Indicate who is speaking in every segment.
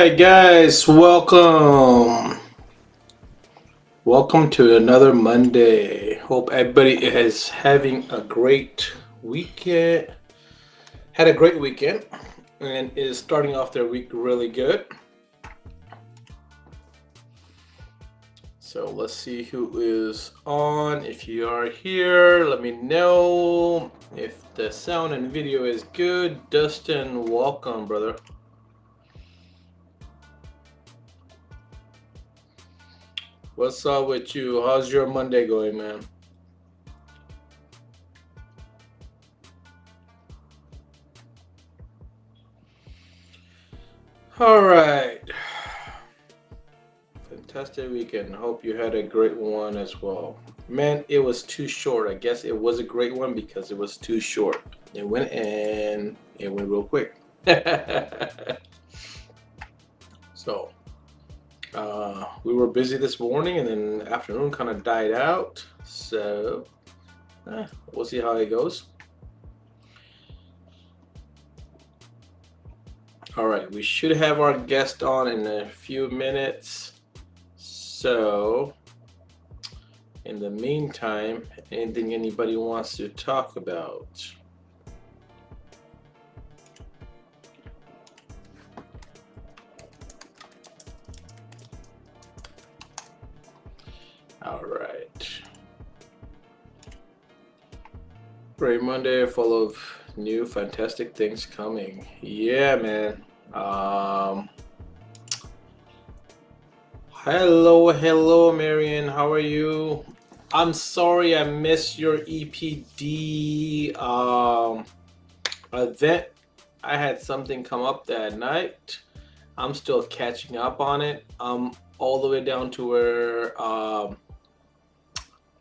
Speaker 1: right, guys, welcome. Welcome to another Monday. Hope everybody is having a great weekend. Had a great weekend and is starting off their week really good. So let's see who is on. If you are here, let me know. If the sound and video is good, Dustin, welcome, brother. What's up with you? How's your Monday going, man? All right. Fantastic weekend. Hope you had a great one as well. Man, it was too short. I guess it was a great one because it was too short. It went real quick. So, we were busy this morning and then afternoon kind of died out. So, we'll see how it goes. All right, we should have our guest on in a few minutes. So, in the meantime, anything anybody wants to talk about? All right. Great Monday, full of new fantastic things coming. Yeah, man. Hello, Marion. How are you? I'm sorry I missed your EPD event. I had something come up that night. I'm still catching up on it. I'm all the way down to where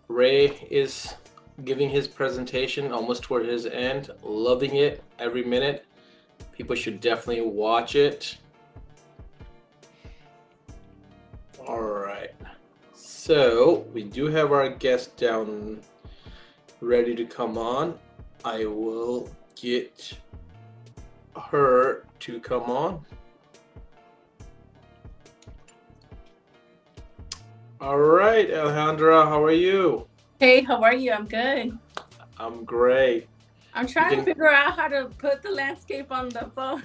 Speaker 1: Ray is giving his presentation, almost toward his end. Loving it every minute. People should definitely watch it. All right. So we do have our guest down ready to come on. I will get her to come on. All right, Alejandra, how are you?
Speaker 2: Hey, how are you? I'm good.
Speaker 1: I'm great.
Speaker 2: I'm trying to figure out how to put the landscape on the phone.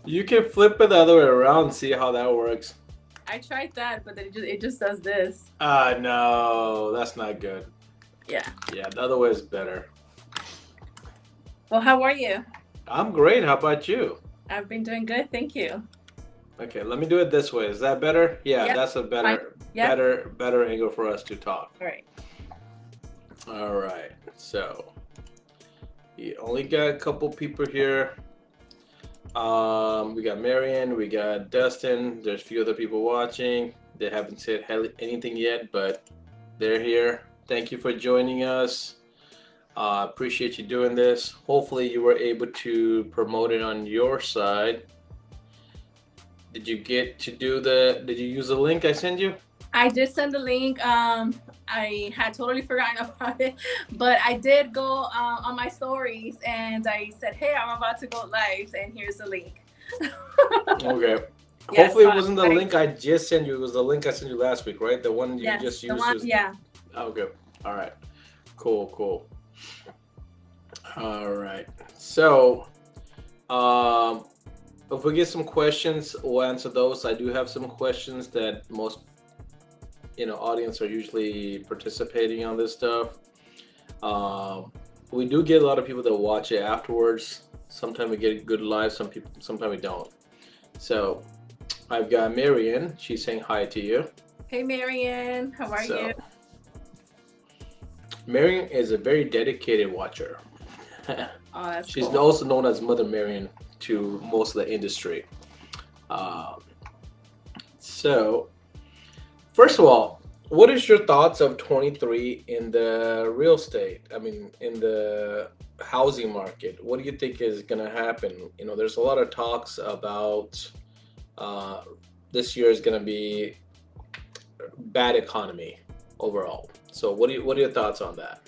Speaker 1: You can flip it the other way around and see how that works.
Speaker 2: I tried that, but it just does this.
Speaker 1: No, that's not good.
Speaker 2: Yeah.
Speaker 1: Yeah, the other way is better.
Speaker 2: Well, how are you?
Speaker 1: I'm great. How about you?
Speaker 2: I've been doing good, thank you.
Speaker 1: Okay, let me do it this way. Is that better? Yeah,
Speaker 2: Yep.
Speaker 1: that's a better,
Speaker 2: Yep.
Speaker 1: better angle for us to talk.
Speaker 2: All right.
Speaker 1: All right. So, we only got a couple people here. We got Marion, we got Dustin. There's a few other people watching. They haven't said anything yet, but they're here. Thank you for joining us. Appreciate you doing this. Hopefully, you were able to promote it on your side. Did you get to do did you use the link I sent you?
Speaker 2: I did send the link. I had totally forgotten about it, but I did go on my stories and I said, "Hey, I'm about to go live, and here's the link."
Speaker 1: Okay.
Speaker 2: Yeah,
Speaker 1: Hopefully,
Speaker 2: so
Speaker 1: it wasn't the link I just sent you. It was the link I sent you last week, right? The one you just used.
Speaker 2: Yeah.
Speaker 1: Okay. All right. Cool. All right. So, if we get some questions, we'll answer those. I do have some questions that most audience are usually participating on this stuff. We do get a lot of people that watch it afterwards. Sometimes we get good live, sometimes we don't. So I've got Marion. She's saying hi to you.
Speaker 2: Hey, Marion, how are you?
Speaker 1: Marion is a very dedicated watcher.
Speaker 2: Oh, that's
Speaker 1: She's
Speaker 2: cool.
Speaker 1: also known as Mother Marion to most of the industry. So, first of all, what is your thoughts of 23 in the real estate? I mean, in the housing market, what do you think is going to happen? There's a lot of talks about this year is going to be bad economy overall. So, what are your thoughts on that?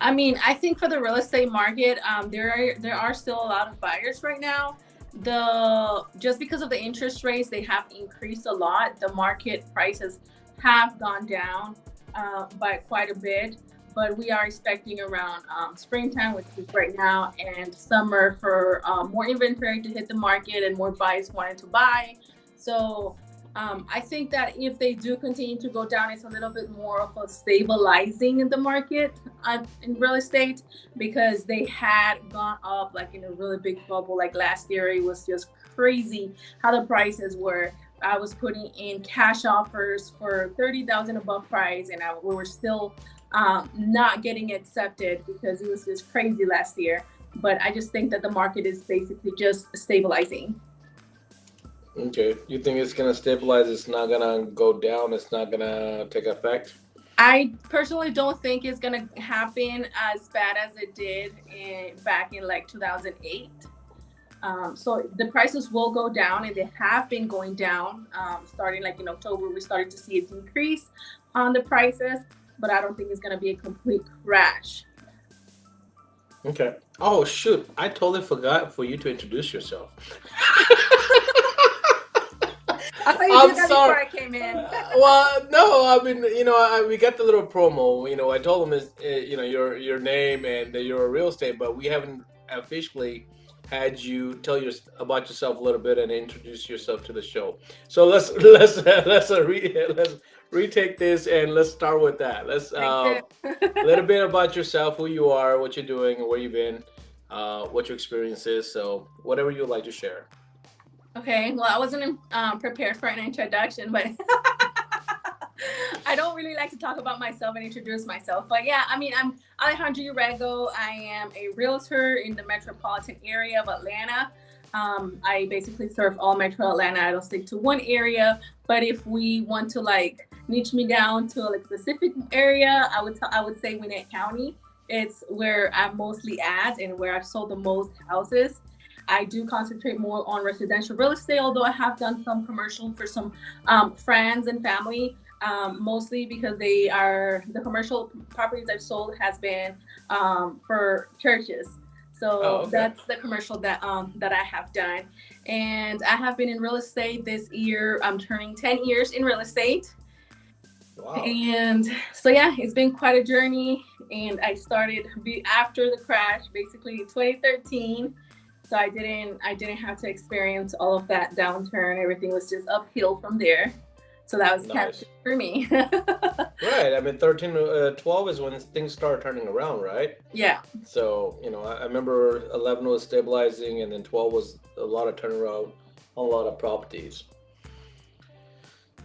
Speaker 2: I mean, I think for the real estate market, there are still a lot of buyers right now. the just because of the interest rates, they have increased a lot. The market prices have gone down by quite a bit, but we are expecting around springtime, which is right now, and summer for more inventory to hit the market and more buyers wanting to buy. So I think that if they do continue to go down, it's a little bit more of a stabilizing in the market in real estate, because they had gone up like in a really big bubble. Like last year, it was just crazy how the prices were. I was putting in cash offers for 30,000 above price, and we were still not getting accepted because it was just crazy last year. But I just think that the market is basically just stabilizing.
Speaker 1: Okay. You think it's gonna stabilize? It's not gonna go down. It's not gonna take effect.
Speaker 2: I personally don't think it's gonna happen as bad as it did back in like 2008. So the prices will go down, and they have been going down. Starting like in October, we started to see a decrease on the prices, but I don't think it's gonna be a complete crash.
Speaker 1: Okay. Oh shoot! I totally forgot for you to introduce yourself.
Speaker 2: I thought you
Speaker 1: I'm
Speaker 2: did that before
Speaker 1: sorry.
Speaker 2: I came in.
Speaker 1: Well, no, I mean, we got the little promo. I told them is, your name and that you're a real estate, but we haven't officially had you tell your about yourself a little bit and introduce yourself to the show. So let's retake this and let's start with that. Let's
Speaker 2: Thank you.
Speaker 1: a little bit about yourself, who you are, what you're doing, where you've been, what your experience is. So whatever you'd like to share.
Speaker 2: Okay, well, I wasn't prepared for an introduction, but I don't really like to talk about myself and introduce myself. But yeah, I mean, I'm Alejandra Urrego. I am a realtor in the metropolitan area of Atlanta. I basically serve all Metro Atlanta. I don't stick to one area, but if we want to like niche me down to a like specific area, I would say Gwinnett County. It's where I'm mostly at and where I've sold the most houses. I do concentrate more on residential real estate, although I have done some commercial for some friends and family, mostly because they are the commercial properties I've sold has been for churches.
Speaker 1: Oh,
Speaker 2: So
Speaker 1: okay.
Speaker 2: that's the commercial that I have done, and I have been in real estate this year. I'm turning 10 years in real estate,
Speaker 1: Wow.
Speaker 2: and so yeah, it's been quite a journey. And I started after the crash, basically 2013. So I didn't have to experience all of that downturn. Everything was just uphill from there. So that was kind of
Speaker 1: Nice.
Speaker 2: good for me.
Speaker 1: Right. I mean, 13 to 12 is when things start turning around, right?
Speaker 2: Yeah.
Speaker 1: So, I remember 11 was stabilizing, and then 12 was a lot of turnaround on a lot of properties.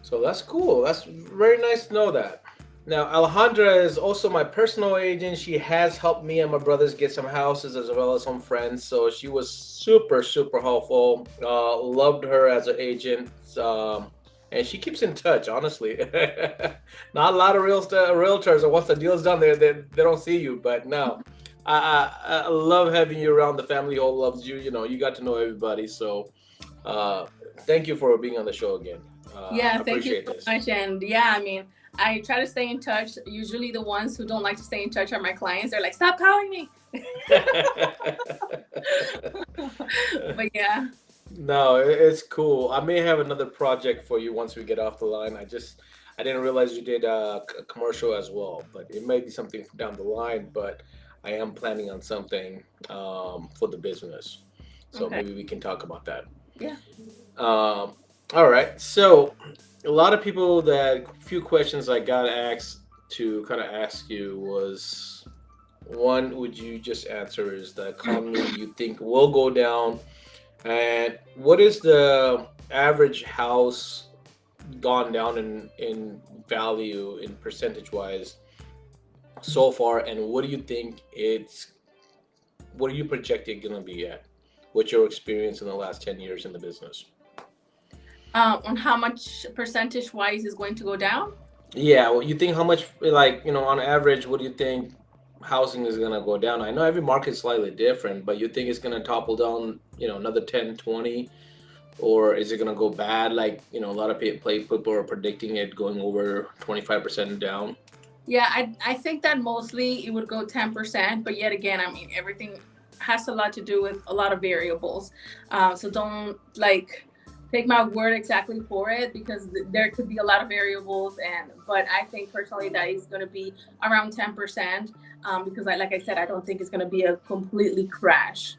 Speaker 1: So that's cool. That's very nice to know that. Now, Alejandra is also my personal agent. She has helped me and my brothers get some houses as well as some friends. So she was super, super helpful. Loved her as an agent. And she keeps in touch, honestly. Not a lot of realtors, or once the deal's done, they don't see you. But no, I love having you around. The family all loves you. You got to know everybody. So uh, thank you for being on the show again.
Speaker 2: Yeah,
Speaker 1: I
Speaker 2: thank you
Speaker 1: appreciate
Speaker 2: so
Speaker 1: this.
Speaker 2: much. And yeah, I mean, I try to stay in touch. Usually the ones who don't like to stay in touch are my clients. They're like, stop calling me. But yeah.
Speaker 1: No, it's cool. I may have another project for you once we get off the line. I didn't realize you did a commercial as well, but it may be something down the line. But I am planning on something for the business, so
Speaker 2: Okay.
Speaker 1: maybe we can talk about that.
Speaker 2: Yeah.
Speaker 1: Um, all right. So a lot of people that few questions I got asked to kind of ask you was one, would you just answer is the economy you think will go down, and what is the average house gone down in value in percentage wise so far, and what do you project it gonna be at? What's your experience in the last 10 years in the business?
Speaker 2: On how much percentage wise is going to go down?
Speaker 1: Yeah, well, you think how much, like, on average, what do you think housing is gonna go down? I know every market's slightly different, but you think it's gonna topple down, another 10, 20, or is it gonna go bad? Like, a lot of people are predicting it going over 25% down.
Speaker 2: Yeah, I think that mostly it would go 10%, but yet again, I mean, everything has a lot to do with a lot of variables. So don't like take my word exactly for it, because there could be a lot of variables. But I think personally that is going to be around 10%, because like I said, I don't think it's going to be a completely crash.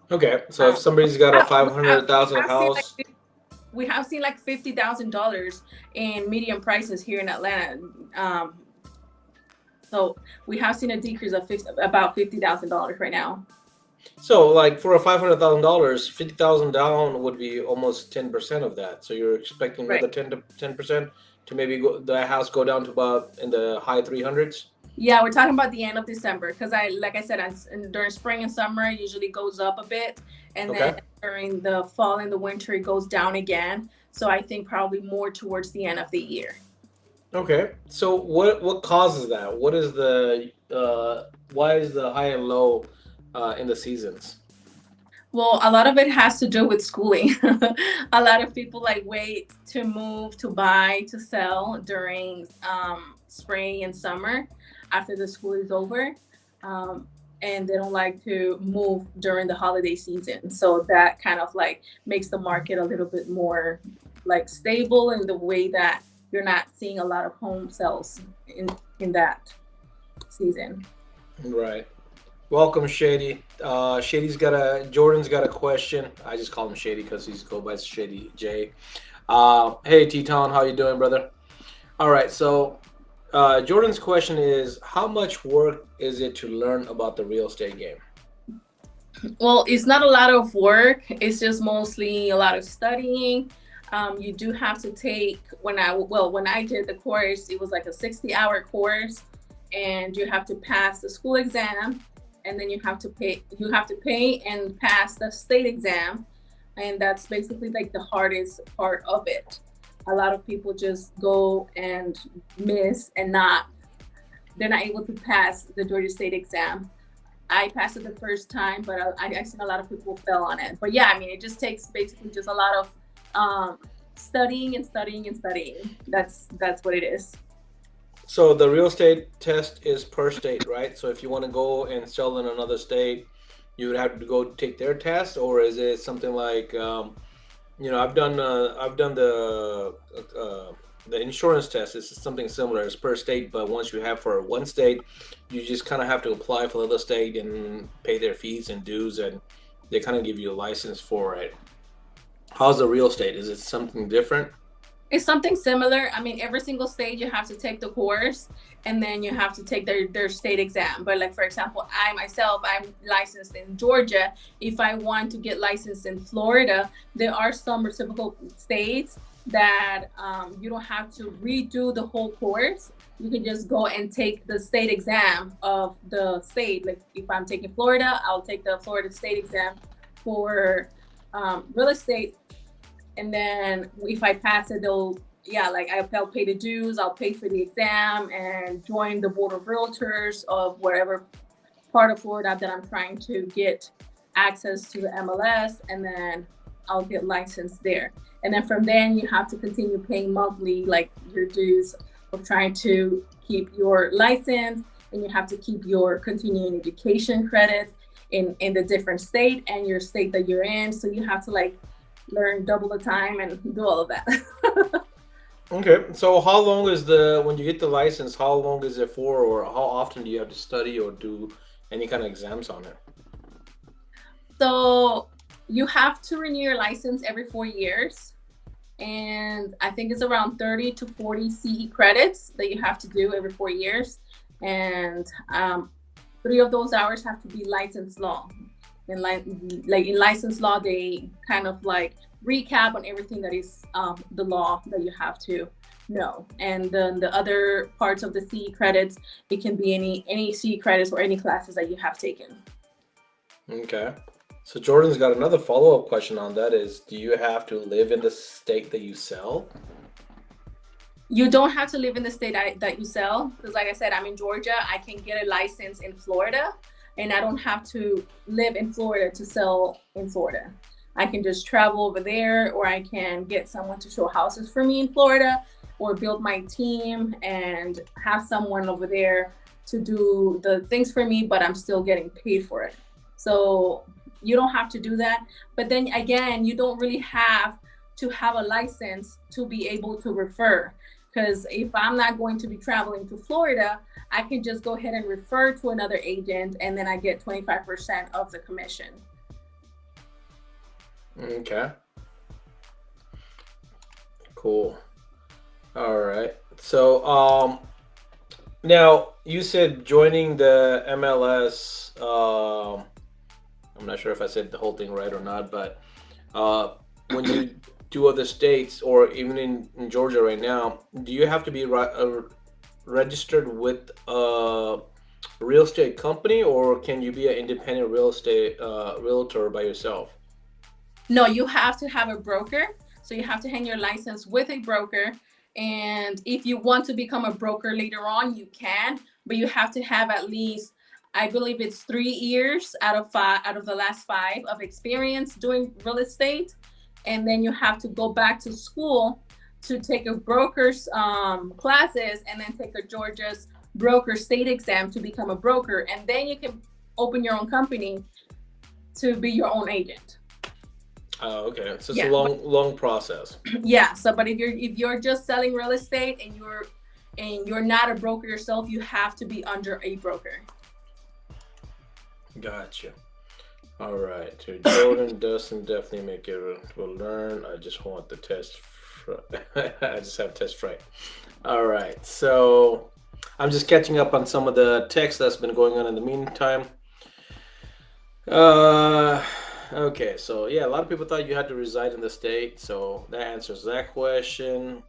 Speaker 1: Okay, so if
Speaker 2: Um,
Speaker 1: somebody's got a five hundred
Speaker 2: we
Speaker 1: thousand
Speaker 2: have seen like
Speaker 1: house,
Speaker 2: $50,000 in median prices here in Atlanta. So we have seen a decrease of about $50,000 right now.
Speaker 1: so like for a $500,000, 50,000 down would be almost 10% of that. So you're expecting
Speaker 2: Right.
Speaker 1: another 10% to maybe go the house go down to about in the high 300s.
Speaker 2: Yeah, we're talking about the end of December, because like I said, during spring and summer it usually goes up a bit, and then
Speaker 1: Okay.
Speaker 2: during the fall and the winter it goes down again. So I think probably more towards the end of the year.
Speaker 1: Okay. So what causes that? What is the why is the high and low in the seasons?
Speaker 2: Well, a lot of it has to do with schooling. A lot of people like wait to move, to buy, to sell during spring and summer after the school is over. Um, and they don't like to move during the holiday season. So that kind of like makes the market a little bit more like stable in the way that you're not seeing a lot of home sales in that season.
Speaker 1: Right. Welcome, Shady. Jordan's got a question. I just call him Shady because he's go by Shady J. Hey, T-Town, how you doing, brother? All right, so Jordan's question is, how much work is it to learn about the real estate game?
Speaker 2: Well, it's not a lot of work. It's just mostly a lot of studying. You do have to take when I did the course, it was like a 60-hour course, and you have to pass the school exam, and then you have to pay and pass the state exam, and that's basically like the hardest part of it. A lot of people just go and miss and they're not able to pass the Georgia State exam. I passed it the first time, but I seen a lot of people fail on it. But yeah, I mean, it just takes basically just a lot of studying and studying and studying. That's what it is.
Speaker 1: So the real estate test is per state, right? So if you want to go and sell in another state, you would have to go take their test, or is it something like, I've done the insurance test. It's something similar. It's per state, but once you have for one state, you just kind of have to apply for the other state and pay their fees and dues, and they kind of give you a license for it. How's the real estate? Is it something different?
Speaker 2: It's something similar. I mean, every single state you have to take the course, and then you have to take their state exam. But like, for example, I'm licensed in Georgia. If I want to get licensed in Florida, there are some reciprocal states that you don't have to redo the whole course. You can just go and take the state exam of the state. Like if I'm taking Florida, I'll take the Florida state exam for real estate, and then if I pass it, I'll pay the dues, I'll pay for the exam and join the board of realtors of whatever part of Florida that I'm trying to get access to the MLS, and then I'll get licensed there. And then from then you have to continue paying monthly, like your dues of trying to keep your license, and you have to keep your continuing education credits in the different state and your state that you're in. So you have to like learn double the time and do all of that.
Speaker 1: Okay, so when you get the license, how long is it for, or how often do you have to study or do any kind of exams on it?
Speaker 2: So you have to renew your license every 4 years. And I think it's around 30 to 40 CE credits that you have to do every 4 years. And 3 of those hours have to be licensed law. In licensed law, they kind of like recap on everything that is the law that you have to know. And then the other parts of the CE credits, it can be any CE credits or any classes that you have taken.
Speaker 1: Okay. So Jordan's got another follow-up question on that is, do you have to live in the state that you sell?
Speaker 2: You don't have to live in the state that you sell, because like I said, I'm in Georgia. I can get a license in Florida, and I don't have to live in Florida to sell in Florida. I can just travel over there, or I can get someone to show houses for me in Florida, or build my team and have someone over there to do the things for me, but I'm still getting paid for it. So you don't have to do that. But then again, you don't really have to have a license to be able to refer. Because if I'm not going to be traveling to Florida, I can just go ahead and refer to another agent, and then I get 25% of the commission.
Speaker 1: Okay. Cool. All right. So, now you said joining the MLS. I'm not sure if I said the whole thing right or not, but when you do other states or even in Georgia right now, do you have to be registered with a real estate company, or can you be an independent real estate realtor by yourself?
Speaker 2: No, you have to have a broker. So you have to hang your license with a broker. And if you want to become a broker later on, you can, but you have to have at least, I believe it's 3 years out of the last 5 of experience doing real estate. And then you have to go back to school to take a broker's classes, and then take a Georgia's broker state exam to become a broker. And then you can open your own company to be your own agent.
Speaker 1: Oh, okay. So it's
Speaker 2: Yeah.
Speaker 1: a long process.
Speaker 2: Yeah. So, but if you're just selling real estate and you're not a broker yourself, you have to be under a broker.
Speaker 1: Gotcha. All right. To Jordan, Dustin, definitely make it will learn. I just want the test. I just have test right. All right. So I'm just catching up on some of the text that's been going on in the meantime. Okay. So yeah, a lot of people thought you had to reside in the state. So that answers that question.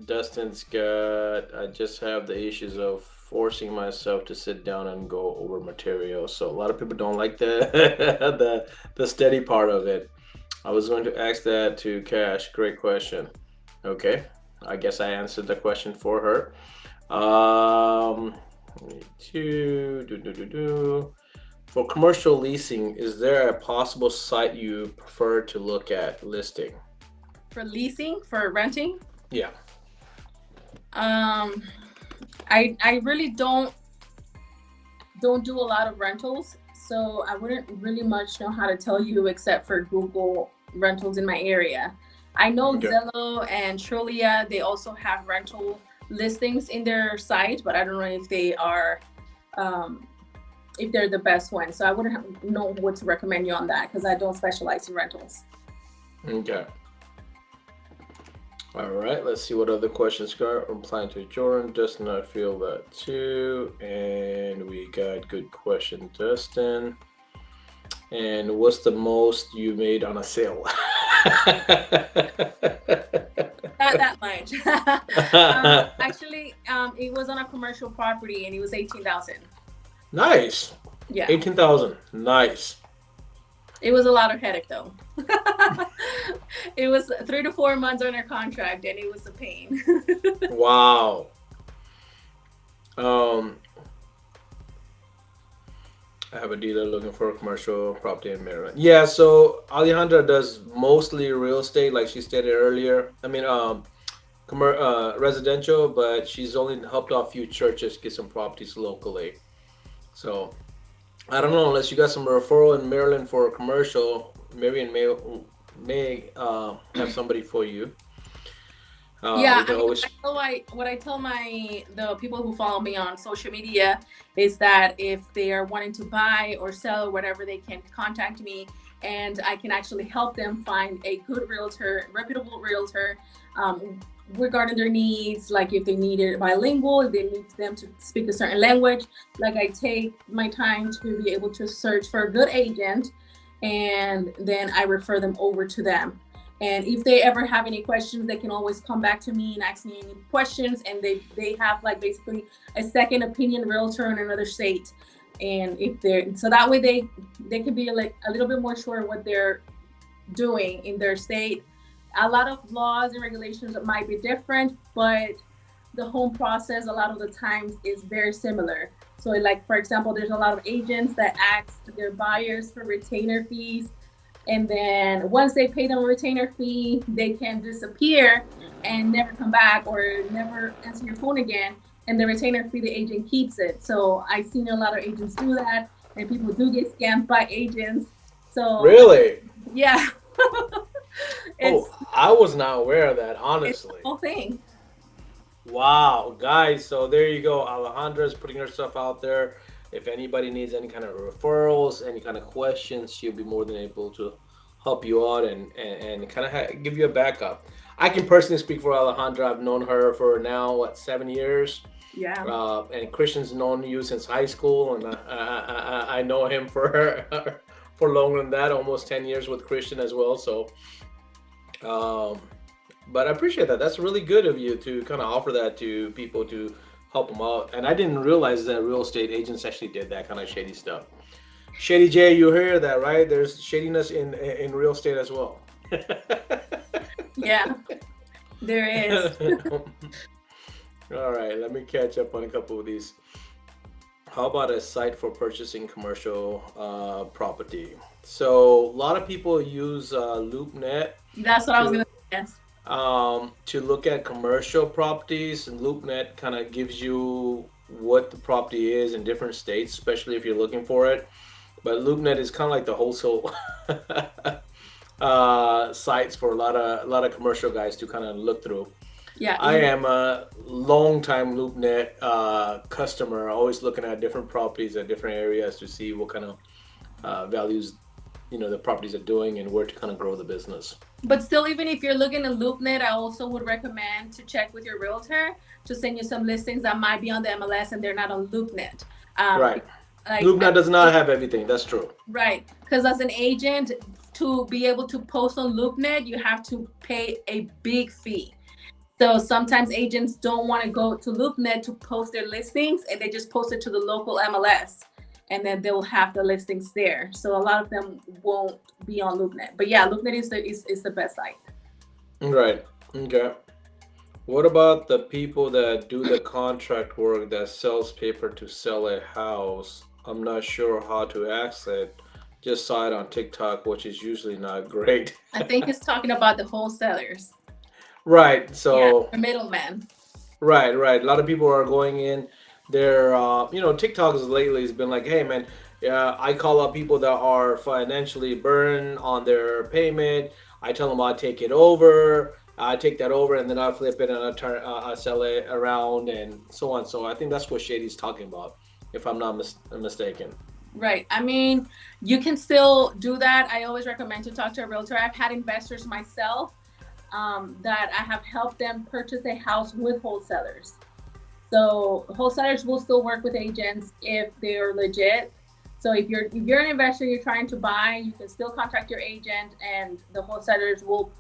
Speaker 1: Dustin's got, I just have the issues of forcing myself to sit down and go over material. So a lot of people don't like the the steady part of it. I was going to ask that to Cash. Great question. Okay, I guess I answered the question for her. For commercial leasing, is there a possible site you prefer to look at listing?
Speaker 2: For leasing, for renting,
Speaker 1: Yeah.
Speaker 2: I really don't do a lot of rentals, so I wouldn't really much know how to tell you except for Google rentals in my area. I know
Speaker 1: Okay.
Speaker 2: Zillow and Trulia, they also have rental listings in their site, but I don't know if they are if they're the best one. So I wouldn't know what to recommend you on that because I don't specialize in rentals.
Speaker 1: Okay. All right, let's see what other questions got. I'm applying to Jordan. Dustin, I feel that too. And we got good question, Dustin. And what's the most you made on a sale?
Speaker 2: Not that much. Actually, it was on a commercial property and it was 18,000.
Speaker 1: Nice.
Speaker 2: Yeah.
Speaker 1: 18,000. Nice.
Speaker 2: It was a lot of headache though. It was 3 to 4 months under contract and it was a pain.
Speaker 1: Wow. I have a dealer looking for a commercial property in Maryland. Yeah, so Alejandra does mostly real estate, like she stated earlier. I mean, residential, but she's only helped out a few churches get some properties locally. So I don't know, unless you got some referral in Maryland for a commercial, Marion may have somebody for you.
Speaker 2: Yeah,
Speaker 1: We can always.
Speaker 2: what I tell the people who follow me on social media is that if they are wanting to buy or sell or whatever, they can contact me and I can actually help them find a good realtor, reputable realtor, regarding their needs, like if they need it bilingual, if they need them to speak a certain language. Like I take my time to be able to search for a good agent and then I refer them over to them. And if they ever have any questions, they can always come back to me and ask me any questions. And they have like basically a second opinion realtor in another state. And if they're, so that way they can be like a little bit more sure what they're doing in their state. A lot of laws and regulations might be different, but the home process a lot of the times is very similar. So like, for example, there's a lot of agents that ask their buyers for retainer fees. And then once they pay them a retainer fee, they can disappear and never come back or never answer your phone again. And the retainer fee, the agent keeps it. So I've seen a lot of agents do that. and people do get scammed by agents. So
Speaker 1: Really?
Speaker 2: yeah, it's
Speaker 1: Oh, I was not aware of that,
Speaker 2: it's the
Speaker 1: honestly.
Speaker 2: whole thing.
Speaker 1: Wow, guys. So there you go. Alejandra's putting herself out there. If anybody needs any kind of referrals, any kind of questions, she'll be more than able to help you out and kind of give you a backup. I can personally speak for Alejandra. I've known her for now, what, 7 years?
Speaker 2: Yeah.
Speaker 1: And Christian's known you since high school, and I know him for for longer than that, almost 10 years with Christian as well. So, um, but I appreciate that. That's really good of you to kind of offer that to people to help them out. And I didn't realize that real estate agents actually did that kind of shady stuff. Shady J, you hear that, right? There's shadiness in real estate as well.
Speaker 2: Yeah, there is.
Speaker 1: All right, let me catch up on a couple of these. How about a site for purchasing commercial property? So a lot of people use LoopNet
Speaker 2: That's what I was
Speaker 1: to
Speaker 2: gonna suggest.
Speaker 1: to look at commercial properties, and LoopNet kind of gives you what the property is in different states, especially if you're looking for it. But LoopNet is kind of like the wholesale sites for a lot of commercial guys to kind of look through.
Speaker 2: Yeah,
Speaker 1: I am a long time LoopNet customer, always looking at different properties at different areas to see what kind of values the properties are doing and where to kind of grow the business.
Speaker 2: but still, even if you're looking at LoopNet, I also would recommend to check with your realtor to send you some listings that might be on the MLS and they're not on LoopNet. Um,
Speaker 1: Right.
Speaker 2: like
Speaker 1: LoopNet does not have everything. That's true.
Speaker 2: right, because as an agent, to be able to post on LoopNet, you have to pay a big fee. So sometimes agents don't want to go to LoopNet to post their listings, and they just post it to the local MLS, and then they'll have the listings there. So a lot of them won't be on LoopNet. But yeah, LoopNet is the best site.
Speaker 1: Right. Okay. What about the people that do the contract work that sells paper to sell a house? I'm not sure how to access it. Just saw it on TikTok, which is usually not great.
Speaker 2: I think it's talking about the wholesalers.
Speaker 1: Right.
Speaker 2: Yeah,
Speaker 1: So
Speaker 2: the middleman.
Speaker 1: right, right. A lot of people are going in. They're, TikTok has lately has been like, hey, man, I call up people that are financially burned on their payment. I tell them I'll take it over. I take that over and then I flip it and I sell it around and so on. So I think that's what Shady's talking about, if I'm not mistaken.
Speaker 2: Right. I mean, you can still do that. I always recommend to talk to a realtor. I've had investors myself that I have helped them purchase a house with wholesalers. So wholesalers will still work with agents if they're legit. So if you're an investor, you're trying to buy, you can still contact your agent, and the wholesalers will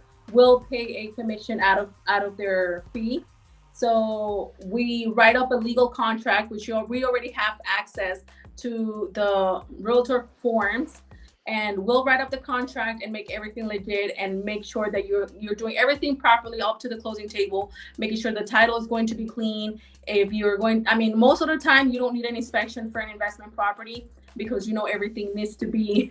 Speaker 2: pay a commission out of their fee. So we write up a legal contract, which we already have access to the realtor forms, and we'll write up the contract and make everything legit and make sure that you're doing everything properly up to the closing table, making sure the title is going to be clean. If you're going, I mean, most of the time you don't need an inspection for an investment property because everything needs to be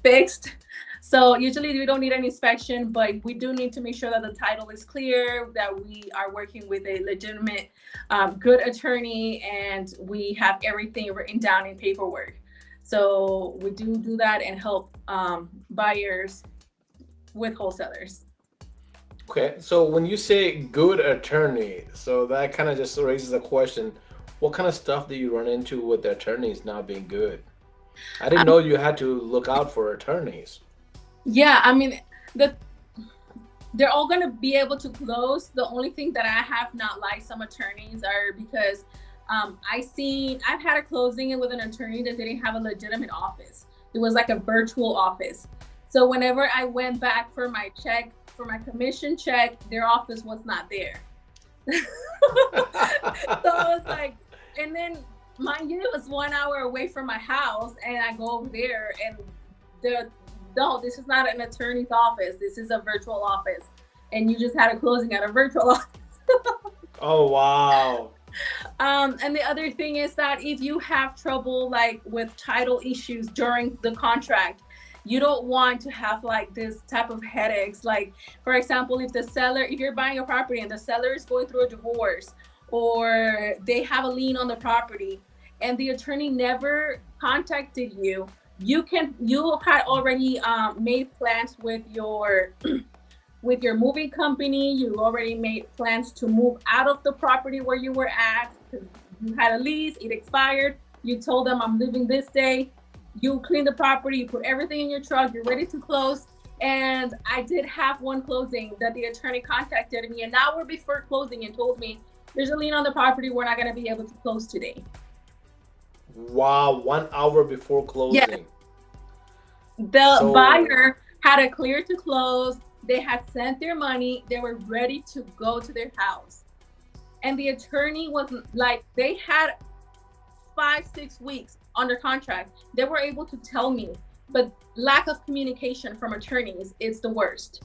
Speaker 2: fixed. So usually we don't need an inspection, but we do need to make sure that the title is clear, that we are working with a legitimate, good attorney, and we have everything written down in paperwork. So we do that and help buyers with wholesalers.
Speaker 1: Okay, so when you say good attorney, so that kind of just raises a question. What kind of stuff do you run into with the attorneys not being good? I didn't
Speaker 2: Um,
Speaker 1: know you had to look out for attorneys.
Speaker 2: yeah, I mean, they're all going to be able to close. The only thing that I have not liked some attorneys are because I've had a closing with an attorney that didn't have a legitimate office. It was like a virtual office. So whenever I went back for my check, for my commission check, their office was not there. So I was like, and then mind you, it was 1 hour away from my house, and I go over there, and the no, this is not an attorney's office. This is a virtual office, and you just had a closing at a virtual office.
Speaker 1: Oh, wow.
Speaker 2: And the other thing is that if you have trouble like with title issues during the contract, you don't want to have like this type of headaches. Like, for example, if you're buying a property and the seller is going through a divorce or they have a lien on the property and the attorney never contacted you, you had already made plans with your moving company. You already made plans to move out of the property where you were at. You had a lease, it expired. You told them, I'm leaving this day. You clean the property, you put everything in your truck, you're ready to close. And I did have one closing that the attorney contacted me an hour before closing and told me, there's a lien on the property, we're not going to be able to close today.
Speaker 1: Wow, 1 hour before
Speaker 2: Yeah.
Speaker 1: closing.
Speaker 2: The buyer had a clear to close. They had sent their money. They were ready to go to their house. And the attorney was like, they had 5-6 weeks under contract. They were able to tell me, but lack of communication from attorneys is the worst.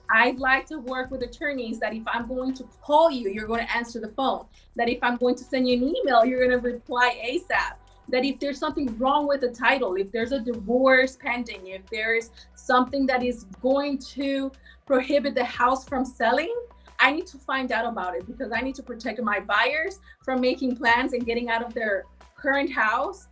Speaker 2: I'd like to work with attorneys that if I'm going to call you, you're going to answer the phone. That if I'm going to send you an email, you're going to reply ASAP. That if there's something wrong with the title, if there's a divorce pending, if there's something that is going to prohibit the house from selling, I need to find out about it, because I need to protect my buyers from making plans and getting out of their current house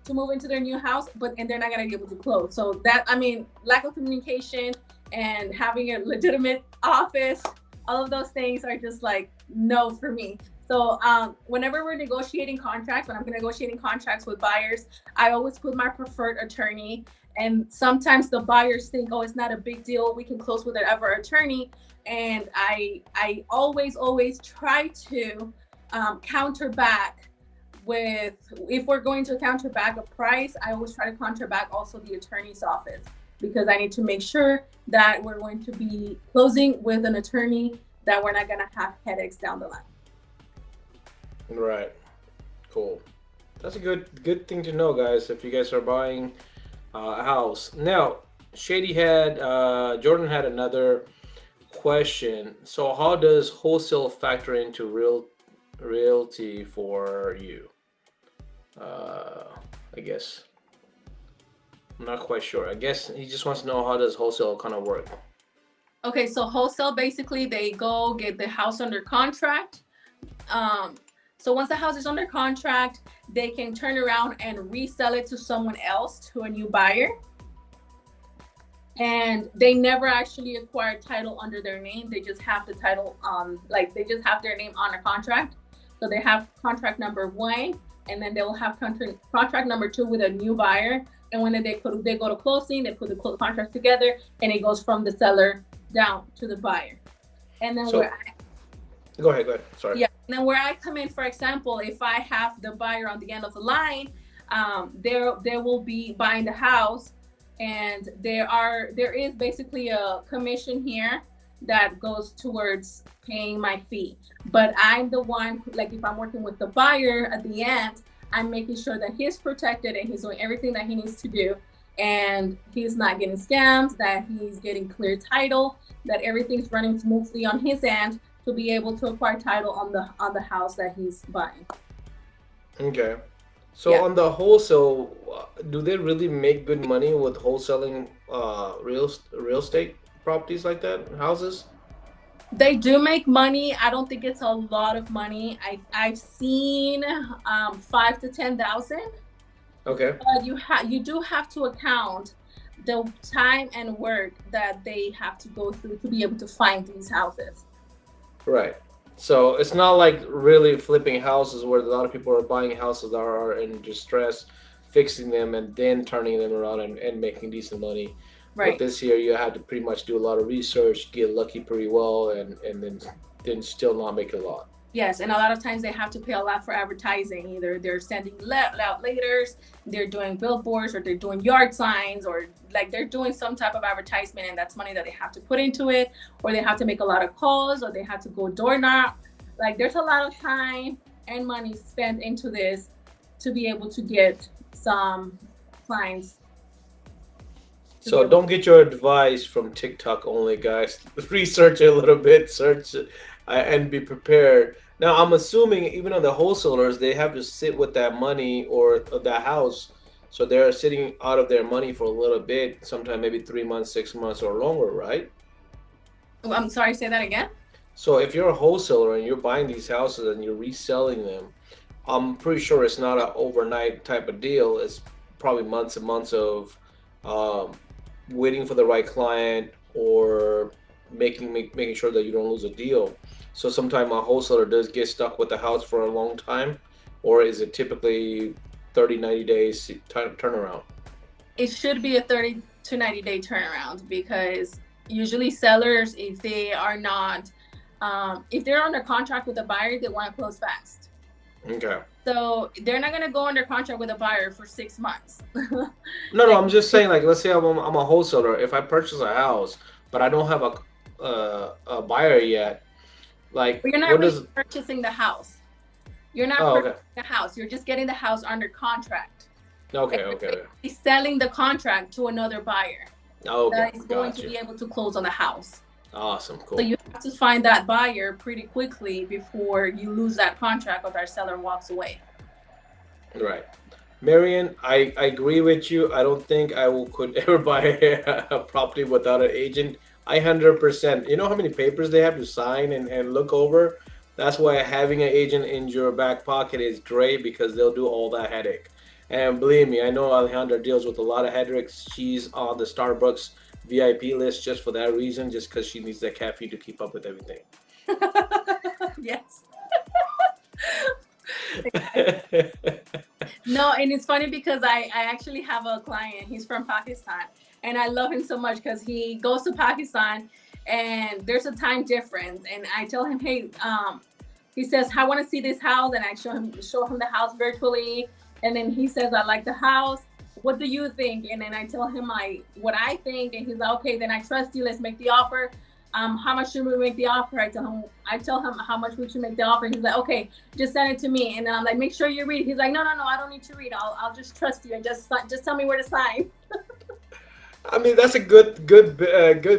Speaker 2: to move into their new house, and they're not going to be able to close. So that, I mean, lack of communication and having a legitimate office, all of those things are just like no for me. So whenever we're negotiating contracts, when I'm negotiating contracts with buyers, I always put my preferred attorney. And sometimes the buyers think, oh, it's not a big deal, we can close with whatever attorney. And I always try to counter back with, if we're going to counter back a price, I always try to counter back also the attorney's office, because I need to make sure that we're going to be closing with an attorney, that we're not going to have headaches down the line.
Speaker 1: Right. Cool. That's a good thing to know, guys, if you guys are buying a house. Now, Jordan had another question. So how does wholesale factor into realty for you? I guess. I'm not quite sure. I guess he just wants to know, how does wholesale kind of work?
Speaker 2: Okay, so wholesale, basically they go get the house under contract. So once the house is under contract, they can turn around and resell it to someone else, to a new buyer. And they never actually acquire title under their name. They just have the title, they just have their name on a contract. So they have contract number 1, and then they will have contract number 2 with a new buyer. And when they go to closing, they put the contract together, and it goes from the seller down to the buyer. And then
Speaker 1: Go ahead. Sorry.
Speaker 2: Yeah. And then where I come in, for example, if I have the buyer on the end of the line, they will be buying the house, and there is basically a commission here that goes towards paying my fee. But I'm the one, like if I'm working with the buyer at the end, I'm making sure that he's protected and he's doing everything that he needs to do, and he's not getting scammed, that he's getting clear title, that everything's running smoothly on his end, to be able to acquire title on the house that he's buying.
Speaker 1: Okay. So
Speaker 2: Yeah.
Speaker 1: on the wholesale, do they really make good money with wholesaling real estate properties like that, houses?
Speaker 2: They do make money. I don't think it's a lot of money. I've seen 5 to 10,000.
Speaker 1: Okay.
Speaker 2: But you do have to account the time and work that they have to go through to be able to find these houses.
Speaker 1: Right. So it's not like really flipping houses where a lot of people are buying houses that are in distress, fixing them, and then turning them around and making decent money.
Speaker 2: Right.
Speaker 1: But this year you had to pretty much do a lot of research, get lucky pretty well, and then still not make a lot.
Speaker 2: Yes, and a lot of times they have to pay a lot for advertising. Either they're sending out letters, they're doing billboards, or they're doing yard signs, or like they're doing some type of advertisement, and that's money that they have to put into it, or they have to make a lot of calls, or they have to go door knock. Like there's a lot of time and money spent into this to be able to get some clients.
Speaker 1: So don't get your advice from TikTok only, guys. Research a little bit, search and be prepared. Now, I'm assuming even on the wholesalers, they have to sit with that money or that house. So they're sitting out of their money for a little bit, sometime maybe 3 months, 6 months or longer, right?
Speaker 2: I'm sorry, say that again?
Speaker 1: So if you're a wholesaler and you're buying these houses and you're reselling them, I'm pretty sure it's not an overnight type of deal. It's probably months and months of um, waiting for the right client or making sure that you don't lose a deal. So sometimes a wholesaler does get stuck with the house for a long time, or is it typically 30, 90 days turnaround?
Speaker 2: It should be a 30 to 90-day turnaround because usually sellers, if they are not, if they're under contract with a buyer, they want to close fast.
Speaker 1: Okay.
Speaker 2: So they're not going to go under contract with a buyer for 6 months.
Speaker 1: No, no,
Speaker 2: Like,
Speaker 1: I'm just saying, like, let's say I'm a wholesaler. If I purchase a house, but I don't have a buyer yet, like,
Speaker 2: you're not
Speaker 1: what
Speaker 2: really
Speaker 1: does?
Speaker 2: purchasing the house. You're not
Speaker 1: Oh,
Speaker 2: purchasing
Speaker 1: okay,
Speaker 2: the house. You're just getting the house under contract. And
Speaker 1: okay,
Speaker 2: you're
Speaker 1: okay, okay.
Speaker 2: basically selling the contract to another buyer
Speaker 1: Okay,
Speaker 2: that is going
Speaker 1: got
Speaker 2: to
Speaker 1: you.
Speaker 2: be able to close on the house.
Speaker 1: Awesome,
Speaker 2: So
Speaker 1: cool.
Speaker 2: you have to find that buyer pretty quickly before you lose that contract or that seller walks away.
Speaker 1: Right. Marion, I agree with you. I don't think I will could ever buy a property without an agent. I 100%. You know how many papers they have to sign and look over? That's why having an agent in your back pocket is great because they'll do all that headache. And believe me, I know Alejandra deals with a lot of headaches. She's on the Starbucks VIP list just for that reason, just because she needs that caffeine to keep up with everything.
Speaker 2: Yes. No, and it's funny because I actually have a client. He's from Pakistan, and I love him so much because he goes to Pakistan, and there's a time difference. And I tell him, hey, he says, I want to see this house, and I show him the house virtually, and then he says, I like the house. What do you think? And then I tell him what I think, and he's like, okay, then I trust you. Let's make the offer. How much should we make the offer? I tell him how much we should make the offer. He's like, okay, just send it to me. And then I'm like, make sure you read. He's like, no, no, no, I don't need to read. I'll just trust you and just tell me where to sign.
Speaker 1: I mean, that's a good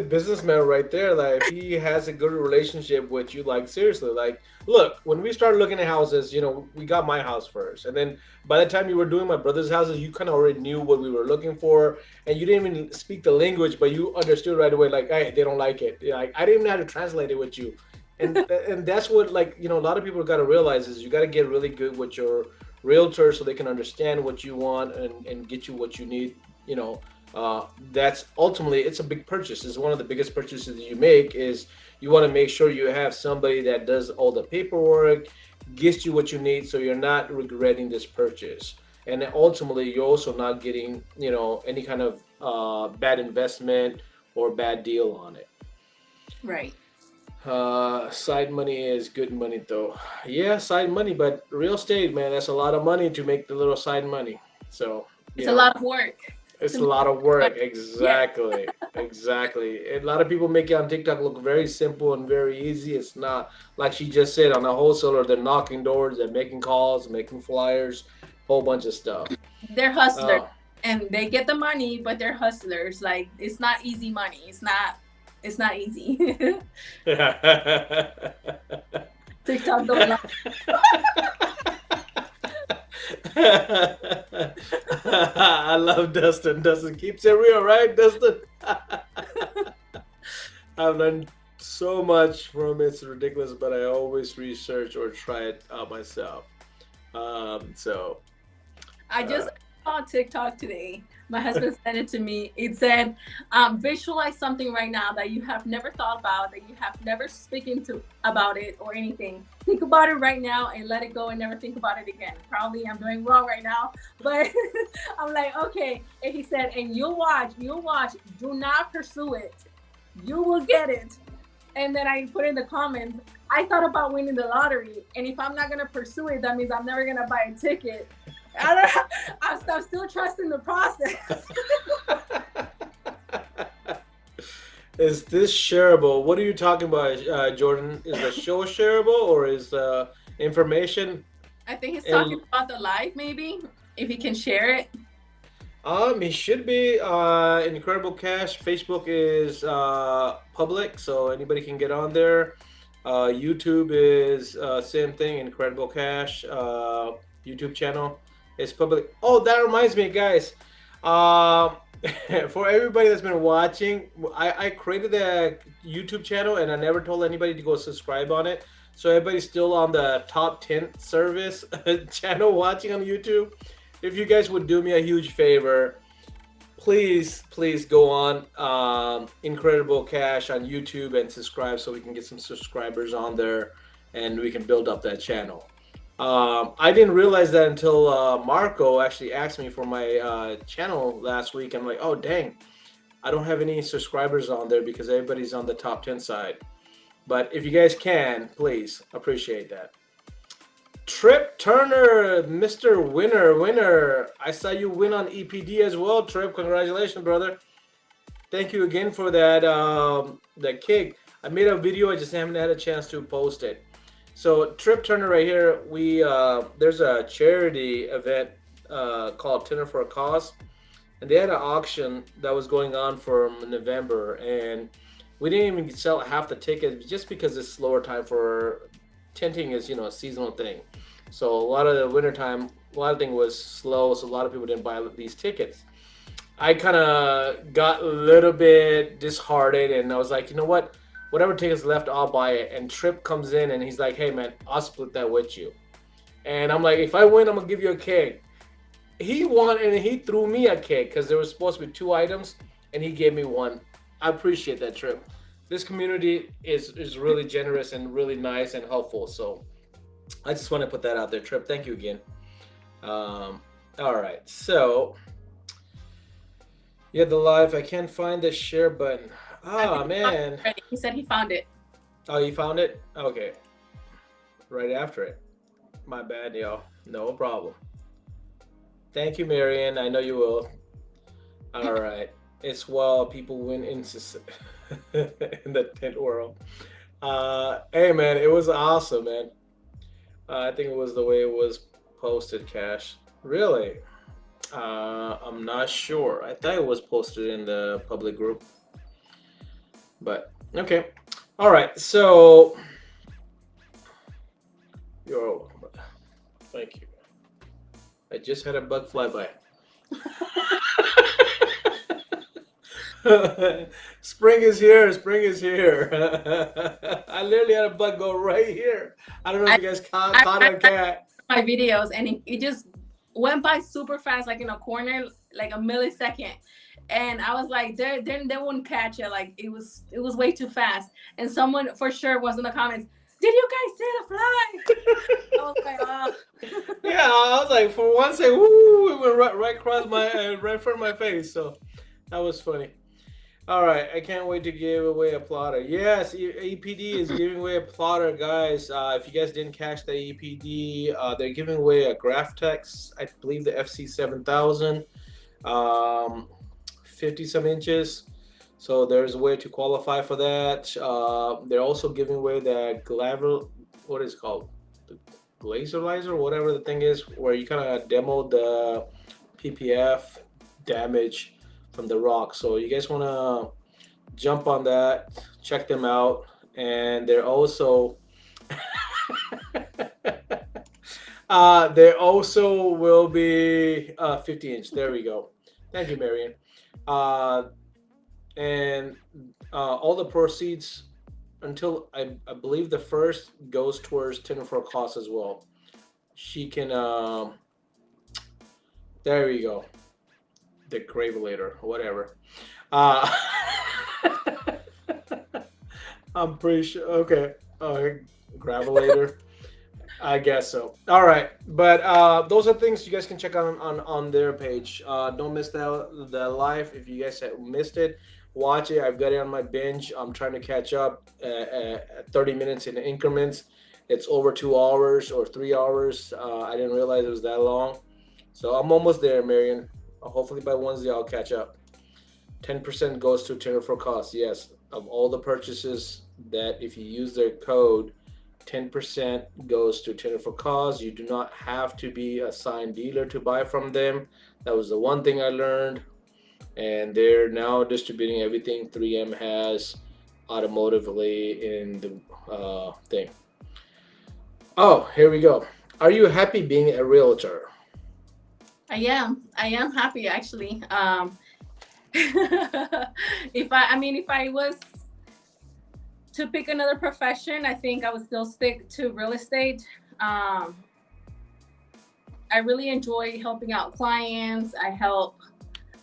Speaker 1: businessman right there. Like, if he has a good relationship with you, like, seriously, like, look, when we started looking at houses, we got my house first, and then by the time you were doing my brother's houses, you kind of already knew what we were looking for, and you didn't even speak the language, but you understood right away, like, hey, they don't like it. Like, I didn't even know how to translate it with you, and that's what, like, a lot of people got to realize is you got to get really good with your realtor so they can understand what you want and get you what you need. You know that's ultimately it's a big purchase. It's one of the biggest purchases that you make. Is you want to make sure you have somebody that does all the paperwork, gets you what you need, so you're not regretting this purchase. And then ultimately, you're also not getting any kind of bad investment or bad deal on it.
Speaker 2: Right.
Speaker 1: Side money is good money though. Yeah, side money, but real estate, man, that's a lot of money to make the little side money. So
Speaker 2: It's a lot of work
Speaker 1: it's
Speaker 2: to
Speaker 1: a
Speaker 2: make
Speaker 1: lot of
Speaker 2: money.
Speaker 1: work.
Speaker 2: Yeah.
Speaker 1: Exactly. Exactly. A lot of people make it on TikTok look very simple and very easy. It's not. Like she just said, on a wholesaler, they're knocking doors, they're making calls, making flyers, whole bunch of stuff.
Speaker 2: They're hustlers
Speaker 1: Oh.
Speaker 2: and they get the money, but they're hustlers. Like it's not easy money. It's not easy. TikTok don't lie.
Speaker 1: I love Dustin. Dustin keeps it real, right, Dustin? I've learned so much from It's Ridiculous, but I always research or try it out myself. So,
Speaker 2: I
Speaker 1: uh,
Speaker 2: just saw TikTok today. My husband sent it to me. It said, visualize something right now that you have never thought about, that you have never spoken to about it or anything. Think about it right now and let it go and never think about it again. Probably I'm doing wrong right now, but I'm like, okay. And he said, and you'll watch, do not pursue it. You will get it. And then I put in the comments, I thought about winning the lottery. And if I'm not going to pursue it, that means I'm never going to buy a ticket. I don't, I'm still trusting the process.
Speaker 1: is this shareable? What are you talking about, Jordan? Is the show shareable or is information?
Speaker 2: I think he's talking
Speaker 1: And
Speaker 2: about the live, maybe, if he can share it.
Speaker 1: it should be Incredible Cash. Facebook is public, so anybody can get on there. YouTube is same thing, Incredible Cash. YouTube channel is public. Oh, that reminds me, guys. For everybody that's been watching, I created a YouTube channel and I never told anybody to go subscribe on it. So everybody's still on the top 10 service channel watching on YouTube. If you guys would do me a huge favor, please go on Incredible Cash on YouTube and subscribe so we can get some subscribers on there and we can build up that channel. I didn't realize that until Marco actually asked me for my channel last week. I'm like, oh dang, I don't have any subscribers on there because everybody's on the top 10 side. But if you guys can, please appreciate that. Trip Turner, Mr. Winner. I saw you win on EPD as well, Trip. Congratulations, brother. Thank you again for that kick. I made a video, I just haven't had a chance to post it. So Trip Turner right here, we there's a charity event called Dinner for a Cause, and they had an auction that was going on for November, and we didn't even sell half the tickets just because it's slower time for tenting is a seasonal thing. So a lot of the winter time, a lot of thing was slow, so a lot of people didn't buy these tickets. I kind of got a little bit disheartened, and I was like, you know what? Whatever tickets left, I'll buy it. And Trip comes in and he's like, hey man, I'll split that with you. And I'm like, if I win, I'm gonna give you a cake. He won and he threw me a cake because there was supposed to be 2 items and he gave me one. I appreciate that, Trip. This community is really generous and really nice and helpful. So I just want to put that out there, Trip. Thank you again. All right, so yeah, the live. I can't find the share button.
Speaker 2: I
Speaker 1: Ah,
Speaker 2: think he found it
Speaker 1: man.
Speaker 2: already. He said he found it.
Speaker 1: Oh, you found it? Okay. Right after it. My bad, y'all. No problem. Thank you, Marion. I know you will. All right. It's while people win in in the tent world. Hey, man, it was awesome, man. I think it was the way it was posted, Cash. Really? I'm not sure. I thought it was posted in the public group. But, okay. All right. So, you're thank you. I just had a bug fly by. Spring is here. Spring is here. I literally had a bug go right here. I don't know if you guys caught on cat.
Speaker 2: My videos, and it just went by super fast, like in a corner, like a millisecond. And I was like, they wouldn't catch it. Like it was way too fast. And someone for sure was in the comments, did you guys see the fly? I was like, oh.
Speaker 1: Yeah, I was like, for one second, woo, it went right across my, right in front of my face. So that was funny. All right, I can't wait to give away a plotter. Yes, EPD is giving away a plotter, guys. If you guys didn't catch the EPD, they're giving away a Graphtex, I believe the FC7000, 50 some inches. So there's a way to qualify for that. They're also giving away the what is it called? The Glazerlizer, whatever the thing is, where you kind of demo the PPF damage from the rock. So you guys want to jump on that, check them out. And they're also they also will be 50 inch. There we go. Thank you, Marion. And all the proceeds until I believe the first goes towards Tinder for a Cause as well. She can there we go. The Gravelator, whatever. I'm pretty sure. Okay. Gravelator. I guess so. All right, but those are things you guys can check out on their page. Don't miss the live. If you guys have missed it, watch it. I've got it on my binge. I'm trying to catch up at 30 minutes in increments. It's over 2 hours or 3 hours. I didn't realize it was that long. So I'm almost there, Marion. Hopefully by Wednesday I'll catch up. 10% goes to Tinder for Cost. Yes, of all the purchases that if you use their code, 10% goes to Tinder for Cause. You do not have to be a signed dealer to buy from them. That was the one thing I learned. And they're now distributing everything 3M has automotively in the thing. Oh, here we go. Are you happy being a realtor?
Speaker 2: I am happy actually. if I was to pick another profession, I think I would still stick to real estate. Um, I really enjoy helping out clients.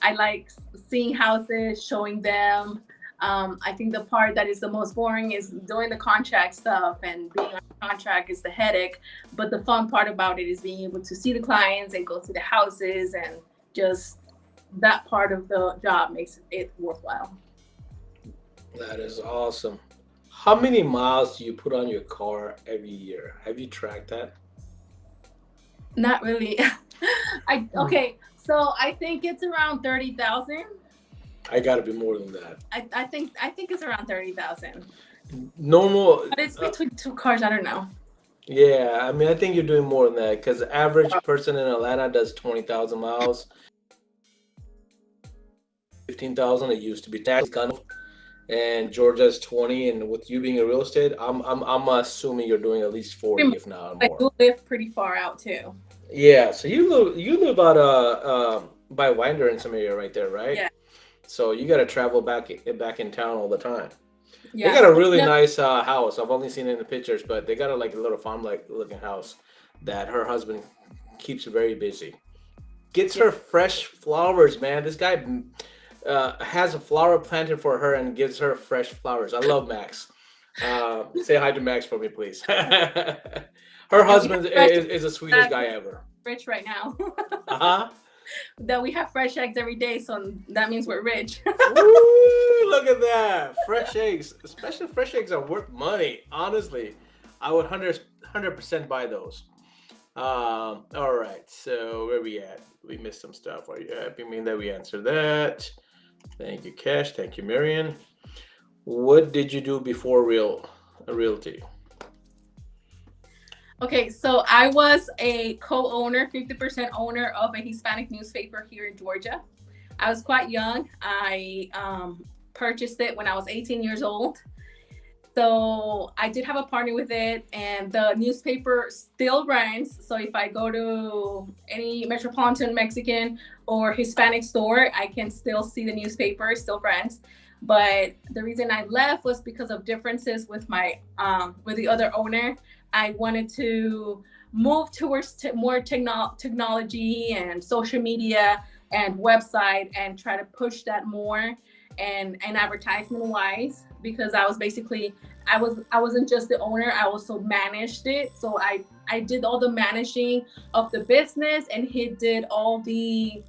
Speaker 2: I like seeing houses, showing them. I think the part that is the most boring is doing the contract stuff, and being on contract is the headache. But the fun part about it is being able to see the clients and go see the houses, and just that part of the job makes it worthwhile.
Speaker 1: That is awesome. How many miles do you put on your car every year? Have you tracked that?
Speaker 2: Not really. I
Speaker 1: Hmm.
Speaker 2: okay. So I think it's around 30,000.
Speaker 1: I gotta be more than that.
Speaker 2: I think it's around 30,000.
Speaker 1: Normal.
Speaker 2: But it's between two cars. I don't know.
Speaker 1: Yeah, I mean, I think you're doing more than that because the average person in Atlanta does 20,000 miles, 15,000. It used to be tax gun, and Georgia's 20. And with you being a real estate, I'm assuming you're doing at least
Speaker 2: Pretty
Speaker 1: 40,
Speaker 2: much.
Speaker 1: if not
Speaker 2: I
Speaker 1: more.
Speaker 2: do live pretty far out too.
Speaker 1: Yeah, so you live out by Winder in some area right there, right?
Speaker 2: Yeah.
Speaker 1: So you got to travel back in town all the time. They got
Speaker 2: Yes.
Speaker 1: a really
Speaker 2: No,
Speaker 1: nice house. I've only seen it in the pictures, but they got a like a little farm like looking house that her husband keeps very busy. Gets
Speaker 2: yeah.
Speaker 1: her fresh flowers, man. This guy has a flower planted for her and gives her fresh flowers. I love Max. Say hi to Max for me, please. Her
Speaker 2: And we have
Speaker 1: husband
Speaker 2: fresh
Speaker 1: is the sweetest
Speaker 2: eggs.
Speaker 1: guy ever.
Speaker 2: Rich right now.
Speaker 1: Uh huh.
Speaker 2: That we have fresh eggs every day, so that means we're rich.
Speaker 1: Woo! Look at that. Fresh eggs. Especially fresh eggs are worth money. Honestly, I would 100% buy those. All right. So where we at? We missed some stuff. Are you happy? I mean that we answered that. Thank you, Cash. Thank you, Marion. What did you do before realty?
Speaker 2: Okay, so I was a co-owner, 50% owner of a Hispanic newspaper here in Georgia. I was quite young. I purchased it when I was 18 years old. So I did have a partner with it, and the newspaper still runs. So if I go to any metropolitan Mexican or Hispanic store, I can still see the newspaper, it still runs. But the reason I left was because of differences with my with the other owner. I wanted to move towards more technology and social media and website, and try to push that more, and advertisement wise, because I wasn't just the owner, I also managed it. So I did all the managing of the business, and he did all the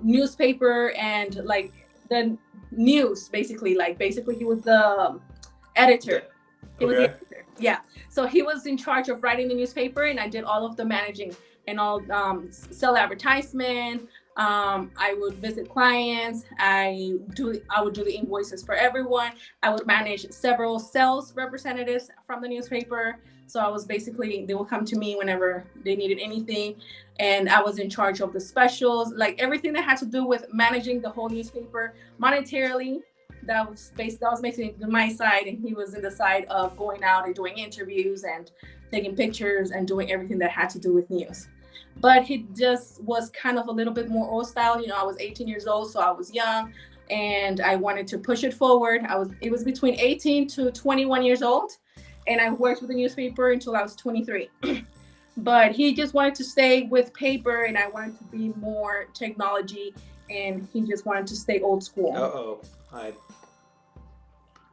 Speaker 2: newspaper and like the news, basically. Like basically he was the editor.
Speaker 1: The-
Speaker 2: He was the
Speaker 1: Okay.
Speaker 2: editor. Yeah. So he was in charge of writing the newspaper, and I did all of the managing and all sell advertisement. I would visit clients. I would do the invoices for everyone. I would manage several sales representatives from the newspaper. So I was basically, they would come to me whenever they needed anything, and I was in charge of the specials, like everything that had to do with managing the whole newspaper monetarily. That was basically my side, and he was in the side of going out and doing interviews and taking pictures and doing everything that had to do with news. But he just was kind of a little bit more old style. I was 18 years old, so I was young, and I wanted to push it forward. It was between 18 to 21 years old, and I worked with the newspaper until I was 23. But he just wanted to stay with paper, and I wanted to be more technology, and he just wanted to stay old
Speaker 1: Uh
Speaker 2: school.
Speaker 1: oh. I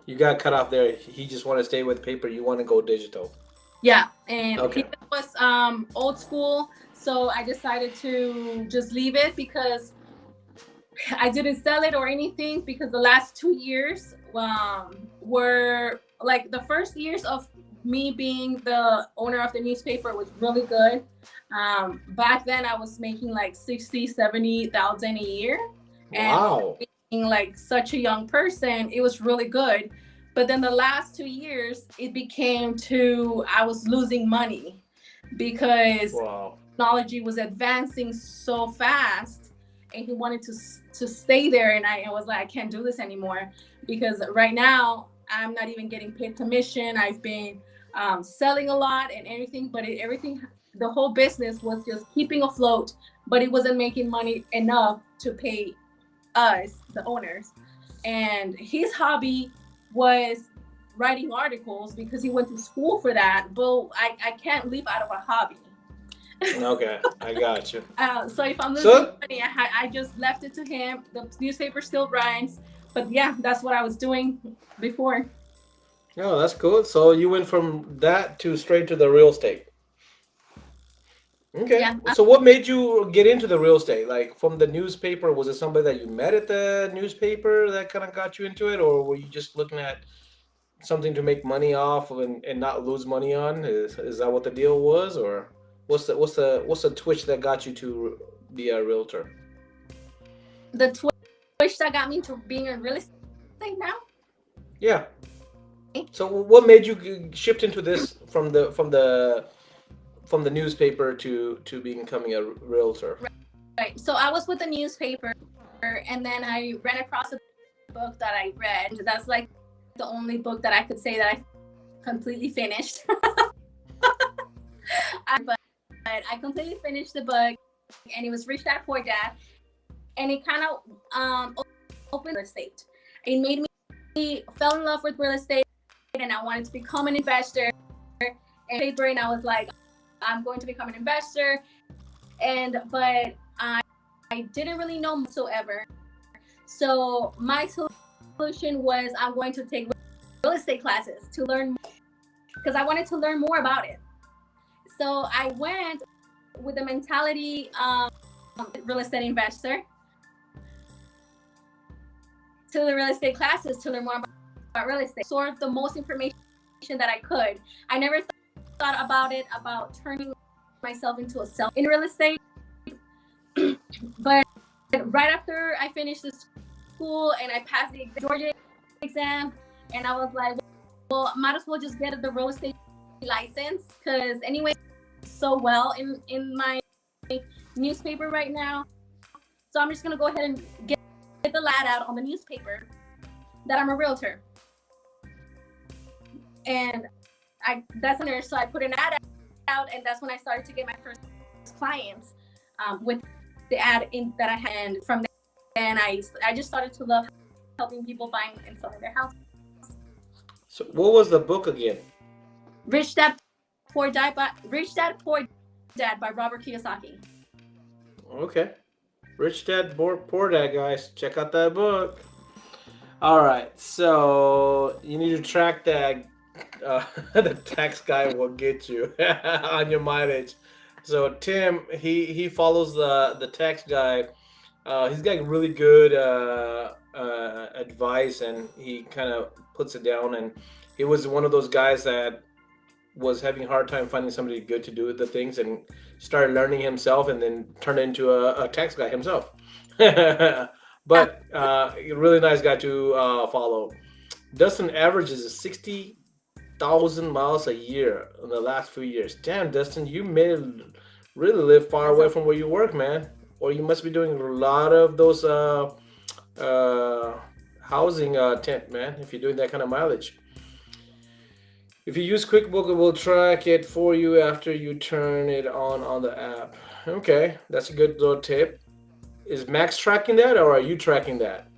Speaker 1: You got cut off there. He just want to stay with paper. You want to go digital.
Speaker 2: Yeah, and he
Speaker 1: Okay.
Speaker 2: was old school, so I decided to just leave it, because I didn't sell it or anything, because the last 2 years were like the first years of me being the owner of the newspaper was really good. Back then I was making like 60, 70,000 a year. And
Speaker 1: Wow.
Speaker 2: being like such a young person, it was really good. But then the last 2 years, it became to, I was losing money, because
Speaker 1: Wow.
Speaker 2: technology was advancing so fast, and he wanted to stay there, and I was like, I can't do this anymore, because right now I'm not even getting paid commission. I've been selling a lot and everything, but everything, the whole business was just keeping afloat, but it wasn't making money enough to pay us, the owners, and his hobby was writing articles because he went to school for that. But I can't live out of a hobby.
Speaker 1: Okay, I got you.
Speaker 2: So if I'm losing money, I just left it to him. The newspaper still runs, but yeah, that's what I was doing before.
Speaker 1: Oh, that's cool. So you went from that to straight to the real estate. Okay.
Speaker 2: Yeah.
Speaker 1: So what made you get into the real estate? Like from the newspaper, was it somebody that you met at the newspaper that kind of got you into it, or were you just looking at something to make money off of and not lose money on? Is that what the deal was, or what's the twitch that got you to be a realtor?
Speaker 2: The twitch that got me into being a real estate now.
Speaker 1: Yeah. So what made you shift into this from the newspaper to becoming a realtor?
Speaker 2: Right. So I was with the newspaper, and then I ran across a book that I read. That's like the only book that I could say that I completely finished. but I completely finished the book, and it was Rich Dad Poor Dad, and it kind of opened real estate. It made me fell in love with real estate, and I wanted to become an investor. And I was like, I'm going to become an investor, but I didn't really know whatsoever. So my solution was I'm going to take real estate classes to learn, because I wanted to learn more about it. So I went with the mentality real estate investor to the real estate classes to learn more about real estate. Sort the most information that I could. I never thought about it, about turning myself into a seller in real estate. But right after I finished the school and I passed the Georgia exam, and I was like, well, might as well just get the real estate license, because anyway, so well in my newspaper right now. So I'm just gonna go ahead and get the ad out on the newspaper that I'm a realtor. And that's a nurse, so I put an ad out, and that's when I started to get my first clients with the ad in that I had. And from then I just started to love helping people buying and selling their house.
Speaker 1: So what was the book again?
Speaker 2: Rich Dad Poor Dad by Robert Kiyosaki.
Speaker 1: Okay. Rich Dad Poor Dad, guys. Check out that book. All right. So you need to track that. The tax guy will get you on your mileage. So Tim, he follows the tax guy. He's got really good advice, and he kind of puts it down. And he was one of those guys that was having a hard time finding somebody good to do the things, and started learning himself, and then turned into a tax guy himself. But a really nice guy to follow. Dustin averages 60,000 miles a year in the last few years. Damn, Dustin, you may really live far away from where you work, man. Or you must be doing a lot of those housing tent, man, if you're doing that kind of mileage. If you use QuickBook, it will track it for you after you turn it on the app. Okay, that's a good little tip. Is Max tracking that, or are you tracking that?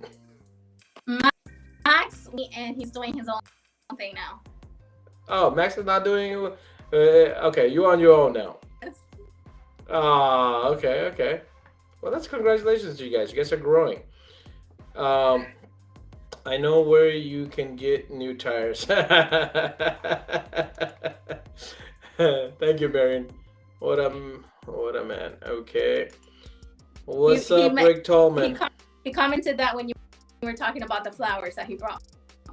Speaker 2: Max, and he's doing his own thing now.
Speaker 1: Oh, Max is not doing it. Okay, you're on your own now.
Speaker 2: Yes.
Speaker 1: Okay. Well, that's congratulations to you guys. You guys are growing. I know where you can get new tires. Thank you, Marion. What a man. Okay. What's up, Rick Tallman?
Speaker 2: He commented that when you were talking about the flowers that he brought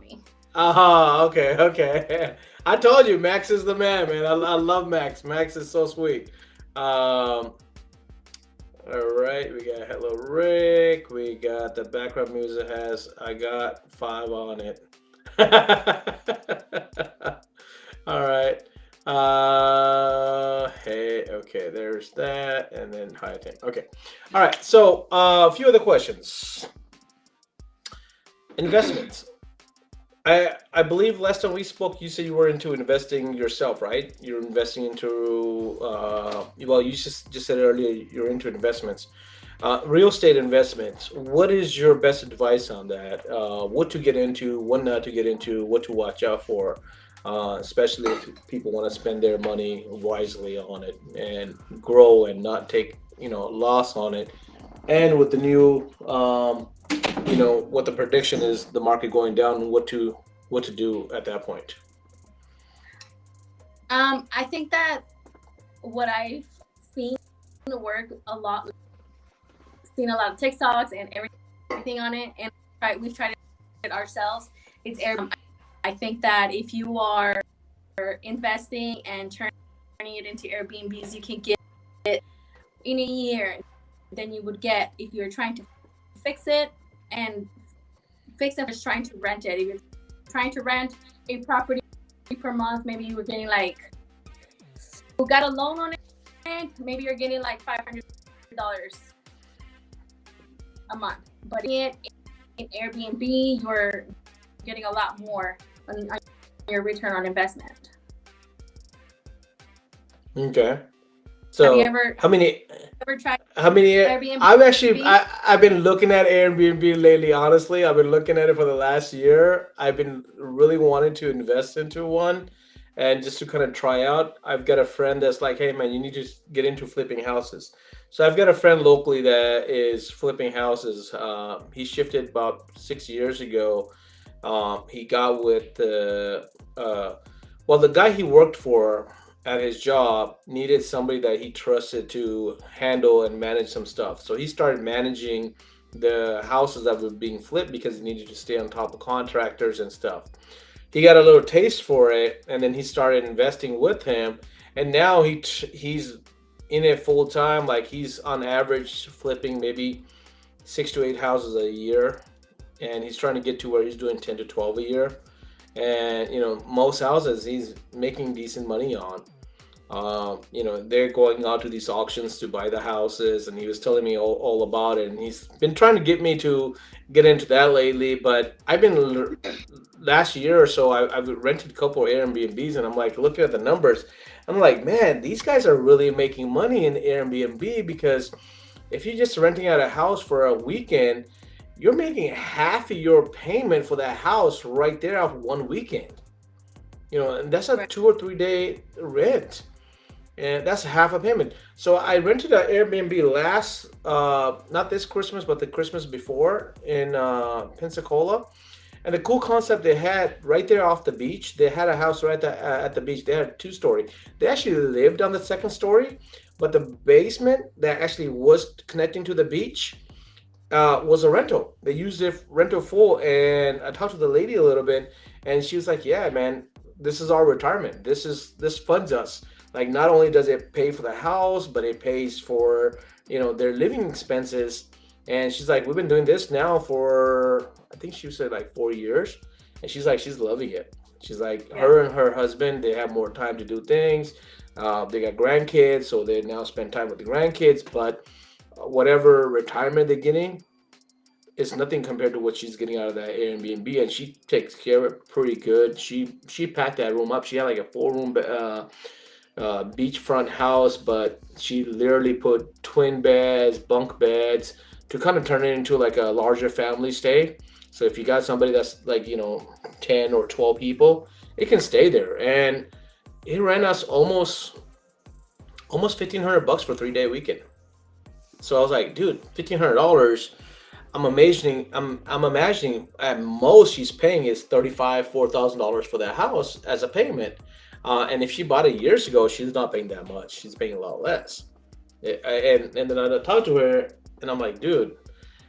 Speaker 2: me.
Speaker 1: Okay. I told you, Max is the man, man. I love Max. Max is so sweet. All right, we got Hello Rick. We got the background music has I got 5 on it. All right. Hey, okay, there's that, and then hi Tim. Okay. All right. So a few other questions. Investments. I believe last time we spoke, you said you were into investing yourself, right? You're investing into well, you just said earlier you're into investments. Real estate investments. What is your best advice on that? What to get into, what not to get into, what to watch out for, especially if people want to spend their money wisely on it and grow and not take loss on it. And with the new, what the prediction is, the market going down, what to do at that point.
Speaker 2: I think that what I've seen work a lot, seen a lot of TikToks and everything on it, and we've tried it ourselves. It's Airbnb. I think that if you are investing and turning it into Airbnbs, you can get it in a year than you would get if you're trying to fix it and just trying to rent it. If you're trying to rent a property per month, maybe you were getting like, who got a loan on it, maybe you're getting like $500 a month. But in Airbnb, you're getting a lot more on your return on investment.
Speaker 1: Okay.
Speaker 2: Have you
Speaker 1: So
Speaker 2: ever tried
Speaker 1: how many
Speaker 2: Airbnb?
Speaker 1: I've been looking at Airbnb lately, honestly. I've been looking at it for the last year. I've been really wanting to invest into one and just to kind of try out. I've got a friend that's like, "Hey man, you need to get into flipping houses." So I've got a friend locally that is flipping houses. He shifted about 6 years ago. He got with the guy he worked for at his job needed somebody that he trusted to handle and manage some stuff. So he started managing the houses that were being flipped because he needed to stay on top of contractors and stuff. He got a little taste for it, and then he started investing with him. And now he's in it full time. Like he's on average flipping maybe 6 to 8 houses a year, and he's trying to get to where he's doing 10 to 12 a year. And most houses he's making decent money on. They're going out to these auctions to buy the houses, and he was telling me all about it. And he's been trying to get me to get into that lately. But last year or so, I've rented a couple of Airbnbs, and I'm like looking at the numbers. I'm like, man, these guys are really making money in Airbnb because if you're just renting out a house for a weekend, you're making half of your payment for that house right there off one weekend. And that's a
Speaker 2: Right.
Speaker 1: 2 or 3 day rent, and that's half a payment. So I rented an Airbnb last, not this Christmas, but the Christmas before in Pensacola. And the cool concept they had right there off the beach, they had a house right at the beach. They had a 2 story. They actually lived on the second story, but the basement that actually was connecting to the beach was a rental. They used it rental full, and I talked to the lady a little bit, and she was like, "Yeah, man, this is our retirement. This funds us. Like, not only does it pay for the house, but it pays for their living expenses." And she's like, "We've been doing this now for I think she said like 4 years," and she's like, she's loving it. She's like,
Speaker 2: Yeah.
Speaker 1: her and her husband, they have more time to do things. They got grandkids, so they now spend time with the grandkids, but whatever retirement they're getting is nothing compared to what she's getting out of that Airbnb, and she takes care of it pretty good. She packed that room up. She had like a 4 room beachfront house, but she literally put twin beds, bunk beds to kind of turn it into like a larger family stay. So if you got somebody that's like 10 or 12 people, it can stay there, and it ran us almost $1,500 for 3 day weekend. So I was like, dude, $1,500. I'm imagining at most she's paying is $4,000 for that house as a payment. And if she bought it years ago, she's not paying that much. She's paying a lot less. And then I talked to her, and I'm like, dude.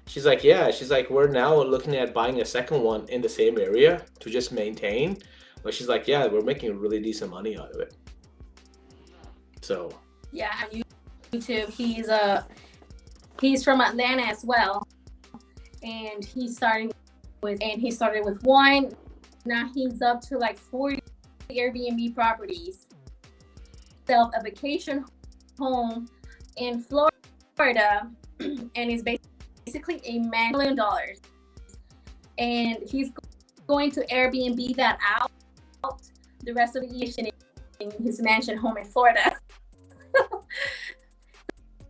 Speaker 1: She's like, yeah. She's like, we're now looking at buying a second one in the same area to just maintain. But she's like, yeah, we're making really decent money out of it. So
Speaker 2: Yeah, on YouTube, he's from Atlanta as well, and he started with one. Now he's up to like 40 Airbnb properties. Self a vacation home in Florida, and is basically a $1 million, and he's going to Airbnb that out the rest of the year in his mansion home in Florida.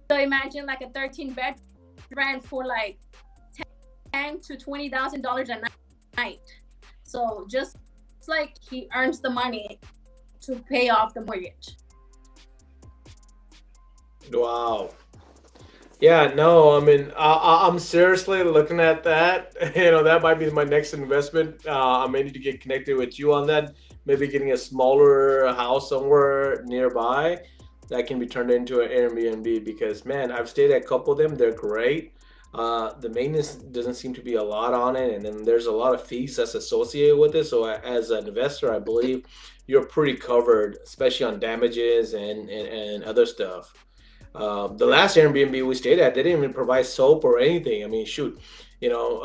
Speaker 2: So imagine like a 13 bedroom rent for like $10,000 to $20,000 a night. So just like he earns the money to pay off the mortgage.
Speaker 1: Wow. Yeah, no, I mean, I'm seriously looking at that. That might be my next investment. I may need to get connected with you on that. Maybe getting a smaller house somewhere nearby that can be turned into an Airbnb because, man, I've stayed at a couple of them. They're great. The maintenance doesn't seem to be a lot on it, and then there's a lot of fees that's associated with it. So, as an investor, I believe you're pretty covered, especially on damages and other stuff. The last Airbnb we stayed at, they didn't even provide soap or anything. I mean, shoot, you know,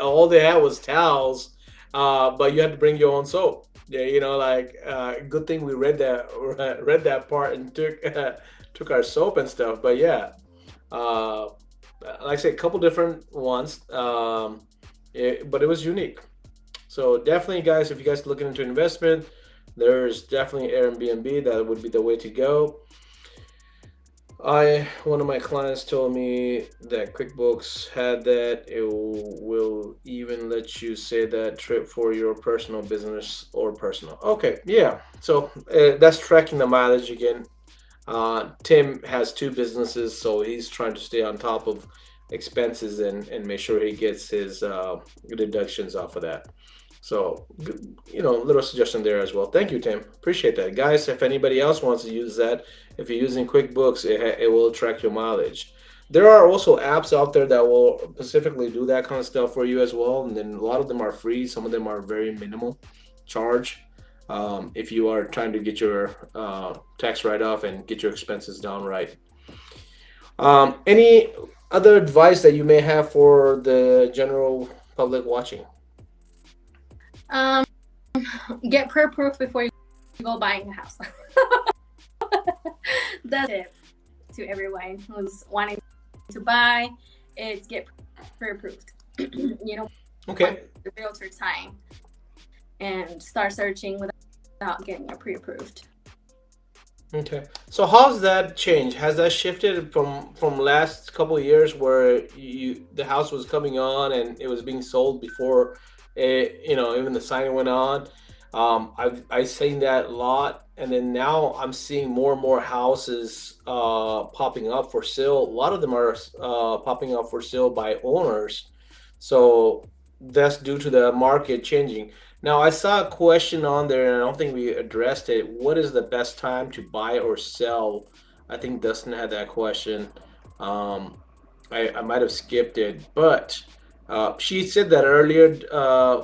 Speaker 1: all they had was towels, but you had to bring your own soap. Yeah, good thing we read that part and took our soap and stuff. But yeah, uh, like I said, a couple different ones, but it was unique. So definitely, guys, if you guys are looking into investment, there's definitely Airbnb. That would be the way to go. I One of my clients told me that QuickBooks had that it will even let you say that trip for your personal business or personal. Okay, yeah. So that's tracking the mileage again. Tim has two businesses, so he's trying to stay on top of expenses and make sure he gets his deductions off of that. So, little suggestion there as well. Thank you, Tim. Appreciate that, guys. If anybody else wants to use that, if you're using QuickBooks, it will track your mileage. There are also apps out there that will specifically do that kind of stuff for you as well, and then a lot of them are free. Some of them are very minimal charge. If you are trying to get your tax write-off and get your expenses down right. Any other advice that you may have for the general public watching?
Speaker 2: Um, get pre-approved before you go buying a house. That's it to everyone who's wanting to buy. It's get pre-approved. You know,
Speaker 1: Okay.
Speaker 2: the realtor time and start searching without getting it pre-approved.
Speaker 1: Okay. So how's that changed? Has that shifted from last couple of years where the house was coming on and it was being sold before even the signing went on? I've seen that a lot, and then now I'm seeing more and more houses popping up for sale. A lot of them are popping up for sale by owners, so that's due to the market changing. Now, I saw a question on there, and I don't think we addressed it. What is the best time to buy or sell? I think Dustin had that question. Um, I might have skipped it, but she said that earlier,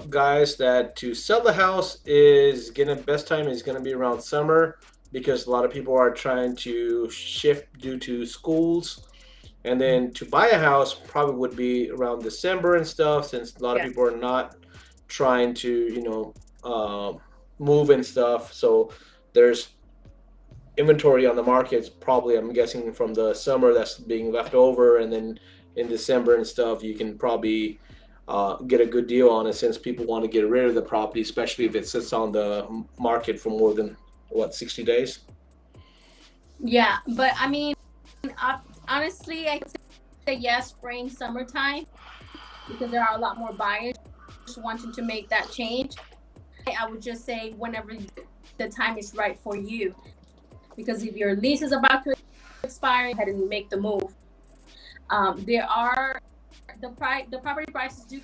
Speaker 1: guys, that to sell the house is gonna best time is gonna be around summer because a lot of people are trying to shift due to schools, and then to buy a house probably would be around December and stuff, since a lot of
Speaker 2: Yeah.
Speaker 1: people are not trying to, move and stuff. So there's inventory on the markets, probably, I'm guessing, from the summer that's being left over. And then in December and stuff, you can probably get a good deal on it since people want to get rid of the property, especially if it sits on the market for more than, what, 60 days?
Speaker 2: Yeah, but I mean, honestly, I say yes, spring, summertime, because there are a lot more buyers wanting to make that change. I would just say whenever the time is right for you, because if your lease is about to expire, go ahead and make the move. There are the property prices do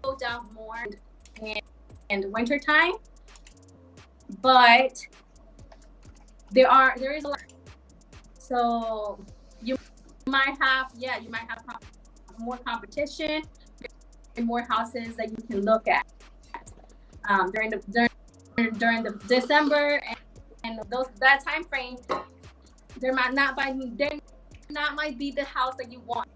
Speaker 2: go down more in winter time, but there is a lot. So you you might have more competition and more houses that you can look at during the December and those that time frame. There not might be the house that you want.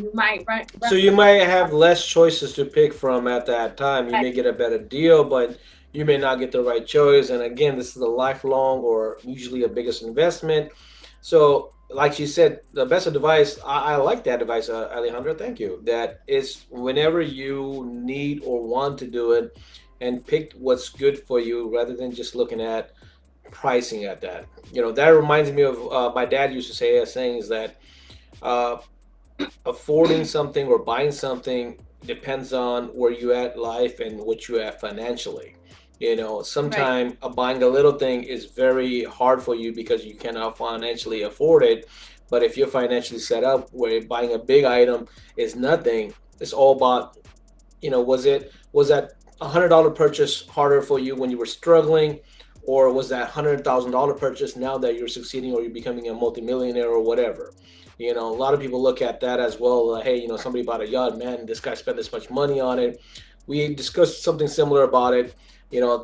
Speaker 2: You might
Speaker 1: So you might have less choices to pick from at that time. You
Speaker 2: right.
Speaker 1: may get a better deal, but you may not get the right choice. And again, this is a lifelong or usually a biggest investment. So, like you said, the best advice, I like that advice, Alejandra. Thank you. That is whenever you need or want to do it and pick what's good for you rather than just looking at pricing at that. That reminds me of my dad used to say a saying is that uh, affording something or buying something depends on where you at life and what you at financially. You know,
Speaker 2: Right.
Speaker 1: sometimes buying a little thing is very hard for you because you cannot financially afford it. But if you're financially set up where buying a big item is nothing, it's all about, was that $100 purchase harder for you when you were struggling, or was that $100,000 purchase now that you're succeeding or you're becoming a multimillionaire or whatever? You know, a lot of people look at that as well. Hey, somebody bought a yacht, man, this guy spent this much money on it. We discussed something similar about it.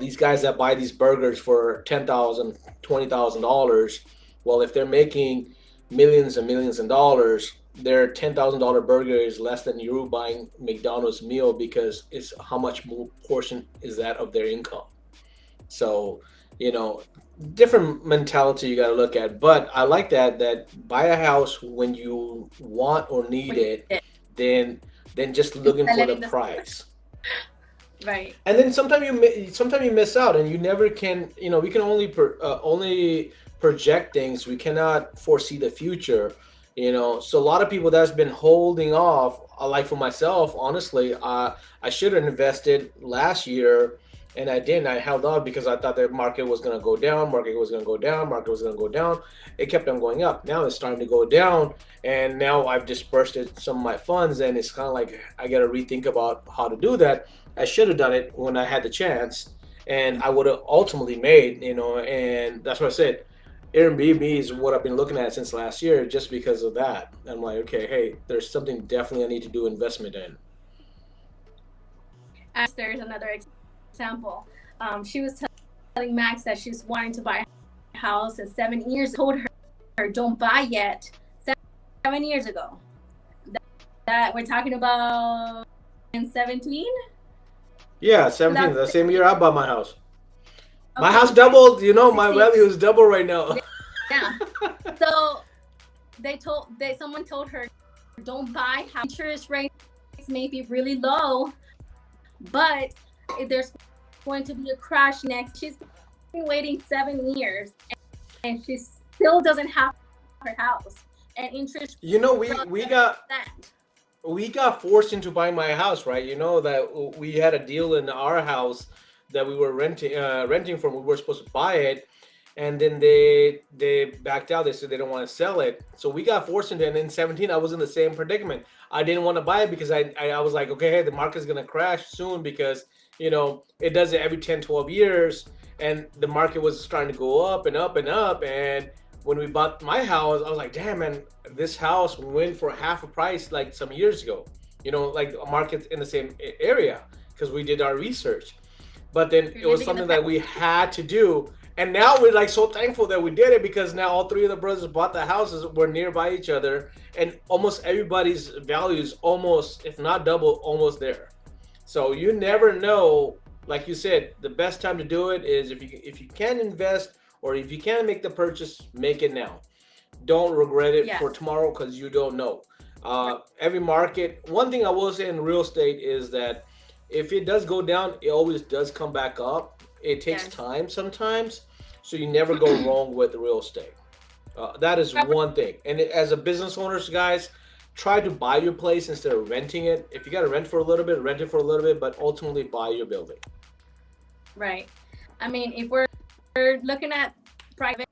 Speaker 1: These guys that buy these burgers for $10,000, $20,000. Well, if they're making millions and millions of dollars, their $10,000 burger is less than you buying McDonald's meal because it's how much more portion is that of their income. So, you know, different mentality you got to look at. But I like that buy a house when you want or need
Speaker 2: When you
Speaker 1: it,
Speaker 2: did.
Speaker 1: then just looking for the
Speaker 2: Letting the
Speaker 1: price.
Speaker 2: right.
Speaker 1: And then sometimes you miss out, and you never can. We can only project things. We cannot foresee the future. So a lot of people that's been holding off. Like for myself, honestly, I should have invested last year, and I didn't. I held off because I thought the market was going to go down. Market was going to go down. Market was going to go down. It kept on going up. Now it's starting to go down, and now I've dispersed some of my funds, and it's kind of like I got to rethink about how to do that. I should have done it when I had the chance, and I would have ultimately made, and that's what I said. Airbnb is what I've been looking at since last year, just because of that. I'm like, okay, hey, there's something definitely I need to do investment in.
Speaker 2: As there's another example. She was telling Max that she's wanting to buy a house, and 7 years told her don't buy yet. 7 years ago. That we're talking about in 17.
Speaker 1: Yeah, 17, the same year I bought my house. My
Speaker 2: Okay,
Speaker 1: house doubled. My
Speaker 2: 16.
Speaker 1: value is double right now.
Speaker 2: Yeah. So someone told her don't buy house. Interest rates may be really low, but if there's going to be a crash next. She's been waiting 7 years, and she still doesn't have her house, and interest
Speaker 1: you know, we
Speaker 2: above
Speaker 1: we got
Speaker 2: 7%.
Speaker 1: we got forced into buying my house, right? You know that we had a deal in our house that we were renting from. We were supposed to buy it, and then they backed out. They said they don't want to sell it, so we got forced into it. And in 17, I was in the same predicament. I didn't want to buy it because I was like, okay, hey, the market's gonna crash soon because it does it every 10, 12 years, and the market was starting to go up and up and up. And when we bought my house, I was like, damn, man, this house went for half a price like some years ago. Like a market in the same area because we did our research. But then
Speaker 2: You're
Speaker 1: it was
Speaker 2: living in the
Speaker 1: something
Speaker 2: past.
Speaker 1: that we had to do. And now we're like so thankful that we did it because now all three of the brothers bought the houses. We're nearby each other, and almost everybody's value is almost, if not double, almost there. So you
Speaker 2: Yeah.
Speaker 1: never know. Like you said, the best time to do it is if you can invest or if you can make the purchase, make it now. Don't regret it
Speaker 2: Yes.
Speaker 1: for tomorrow because you don't know.
Speaker 2: Right.
Speaker 1: Every market. One thing I will say in real estate is that if it does go down, it always does come back up. It takes
Speaker 2: Yes.
Speaker 1: time sometimes, so you never go wrong with real estate. That is one thing. And as a business owners, guys, try to buy your place instead of renting it. If you got to rent for a little bit, rent it for a little bit, but ultimately buy your building.
Speaker 2: Right. I mean, if we're looking at private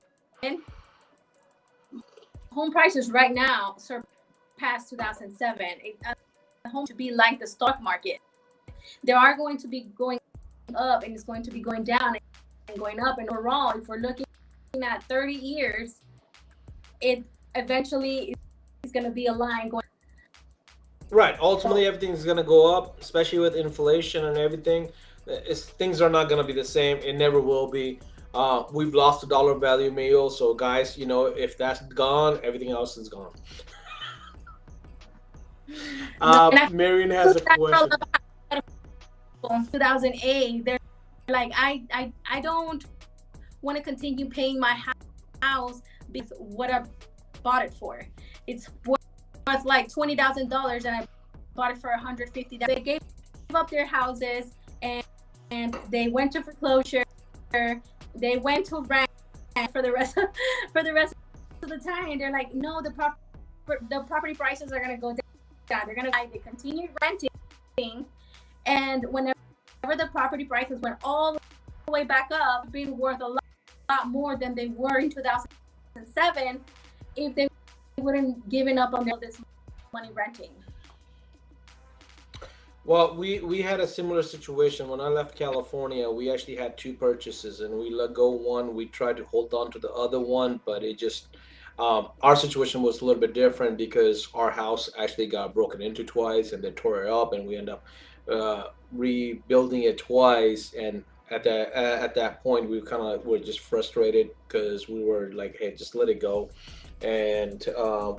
Speaker 2: home prices right now surpass 2007. A home should be like the stock market. They are going to be going up, and it's going to be going down and going up. And overall, if we're looking at 30 years, it eventually is going to be a line going.
Speaker 1: Right. Ultimately, everything's going to go up, especially with inflation and everything. Things are not going to be the same. It never will be. We've lost the dollar value, Mayo. So, guys, if that's gone, everything else is gone.
Speaker 2: No, and I
Speaker 1: Marion
Speaker 2: feel
Speaker 1: has a
Speaker 2: that for a
Speaker 1: question.
Speaker 2: lot of people in 2008, they're like, I don't want to continue paying my house because what I bought it for. It's worth like $20,000, and I bought it for $150,000. They gave up their houses, and they went to foreclosure. They went to rent for the rest of the time. And they're like, no, the property the property prices are gonna go down. They're gonna they continue renting, and whenever the property prices went all the way back up, being worth a lot more than they were in 2007, if they wouldn't given up on all this money renting.
Speaker 1: Well, we had a similar situation when I left California. We actually had two purchases, and we let go one. We tried to hold on to the other one, but it just our situation was a little bit different because our house actually got broken into twice, and they tore it up, and we ended up rebuilding it twice. And at that point, we kind of were just frustrated because we were like, "Hey, just let it go," and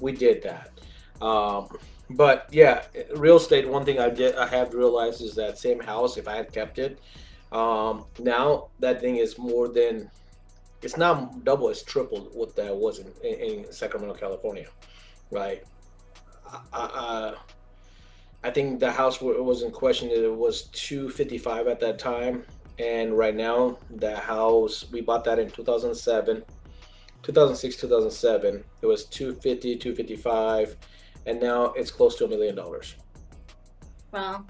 Speaker 1: we did that. Um, but yeah, real estate. One thing I have realized is that same house, if I had kept it, now that thing is more than it's not double, it's tripled what that was in Sacramento, California. Right? I think the house was in question. It was 255 at that time, and right now the house we bought that in 2007, 2006, 2007. It was 250, 255, and now it's close to $1 million.
Speaker 2: Well,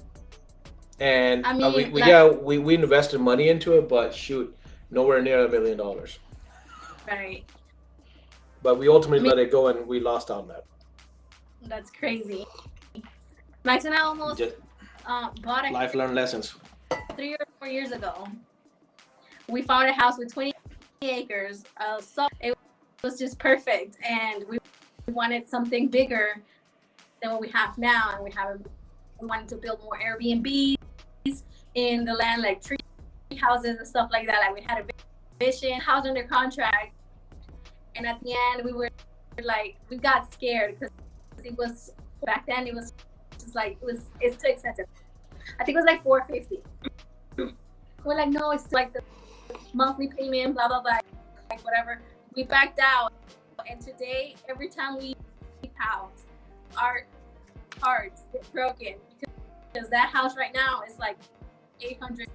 Speaker 1: And
Speaker 2: I mean,
Speaker 1: we
Speaker 2: like,
Speaker 1: yeah we invested money into it, but shoot, nowhere near $1 million.
Speaker 2: right.
Speaker 1: But we ultimately
Speaker 2: I mean,
Speaker 1: let it go, and we lost on that.
Speaker 2: that's crazy. Max and I almost
Speaker 1: Just
Speaker 2: bought a
Speaker 1: life learned lessons.
Speaker 2: 3 or 4 years ago. We found a house with 20 acres. So it was just perfect, and we wanted something bigger than what we have now, and we wanted to build more Airbnbs in the land, like tree houses and stuff like that. Like we had a vision, house under contract, and at the end we were like, we got scared because it was back then. It was just like it's too expensive. I think it was like 450. We're like, no, it's like the monthly payment, blah blah blah, like whatever. We backed out, and today every time we leave house, our hearts get broken because that house right now is like 800.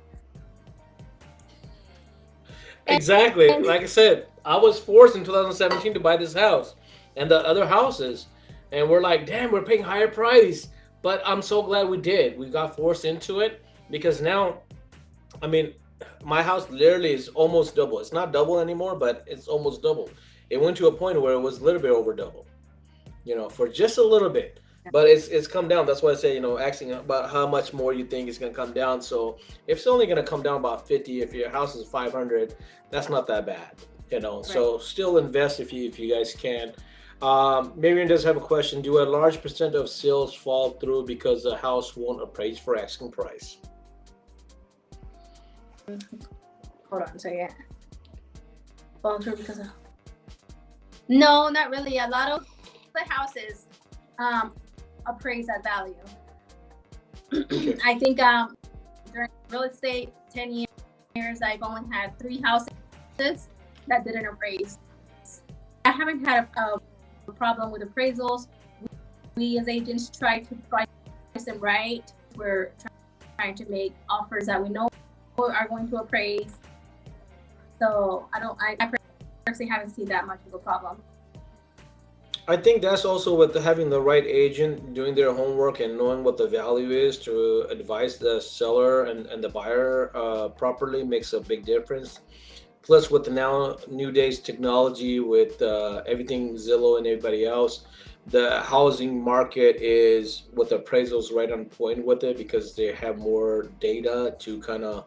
Speaker 2: And,
Speaker 1: Exactly.
Speaker 2: and
Speaker 1: Like I said, I was forced in 2017 to buy this house and the other houses, and we're like, damn, we're paying higher price. But I'm so glad we did. We got forced into it because now, I mean, my house literally is almost double. It's not double anymore, but it's almost double. It went to a point where it was a little bit over double, for just a little bit. But it's come down. That's why I say, asking about how much more you think it's gonna come down. So if it's only gonna come down about 50, if your house is 500, that's not that bad.
Speaker 2: right.
Speaker 1: So still invest if you guys can. Miriam does have a question. Do a large percent of sales fall through because the house won't appraise for asking price?
Speaker 2: Hold on a second. Fall through because of no, not really. A lot of the houses appraise at value.
Speaker 1: Okay.
Speaker 2: I think during real estate 10 years, I've only had 3 houses that didn't appraise. I haven't had a problem with appraisals. We as agents try to price them right. We're trying to make offers that we know are going to appraise. So I personally haven't seen that much of a problem.
Speaker 1: I think that's also with having the right agent doing their homework and knowing what the value is to advise the seller and the buyer properly makes a big difference. Plus, with the now new days technology, with everything Zillow and everybody else, the housing market is with appraisals right on point with it because they have more data to kind of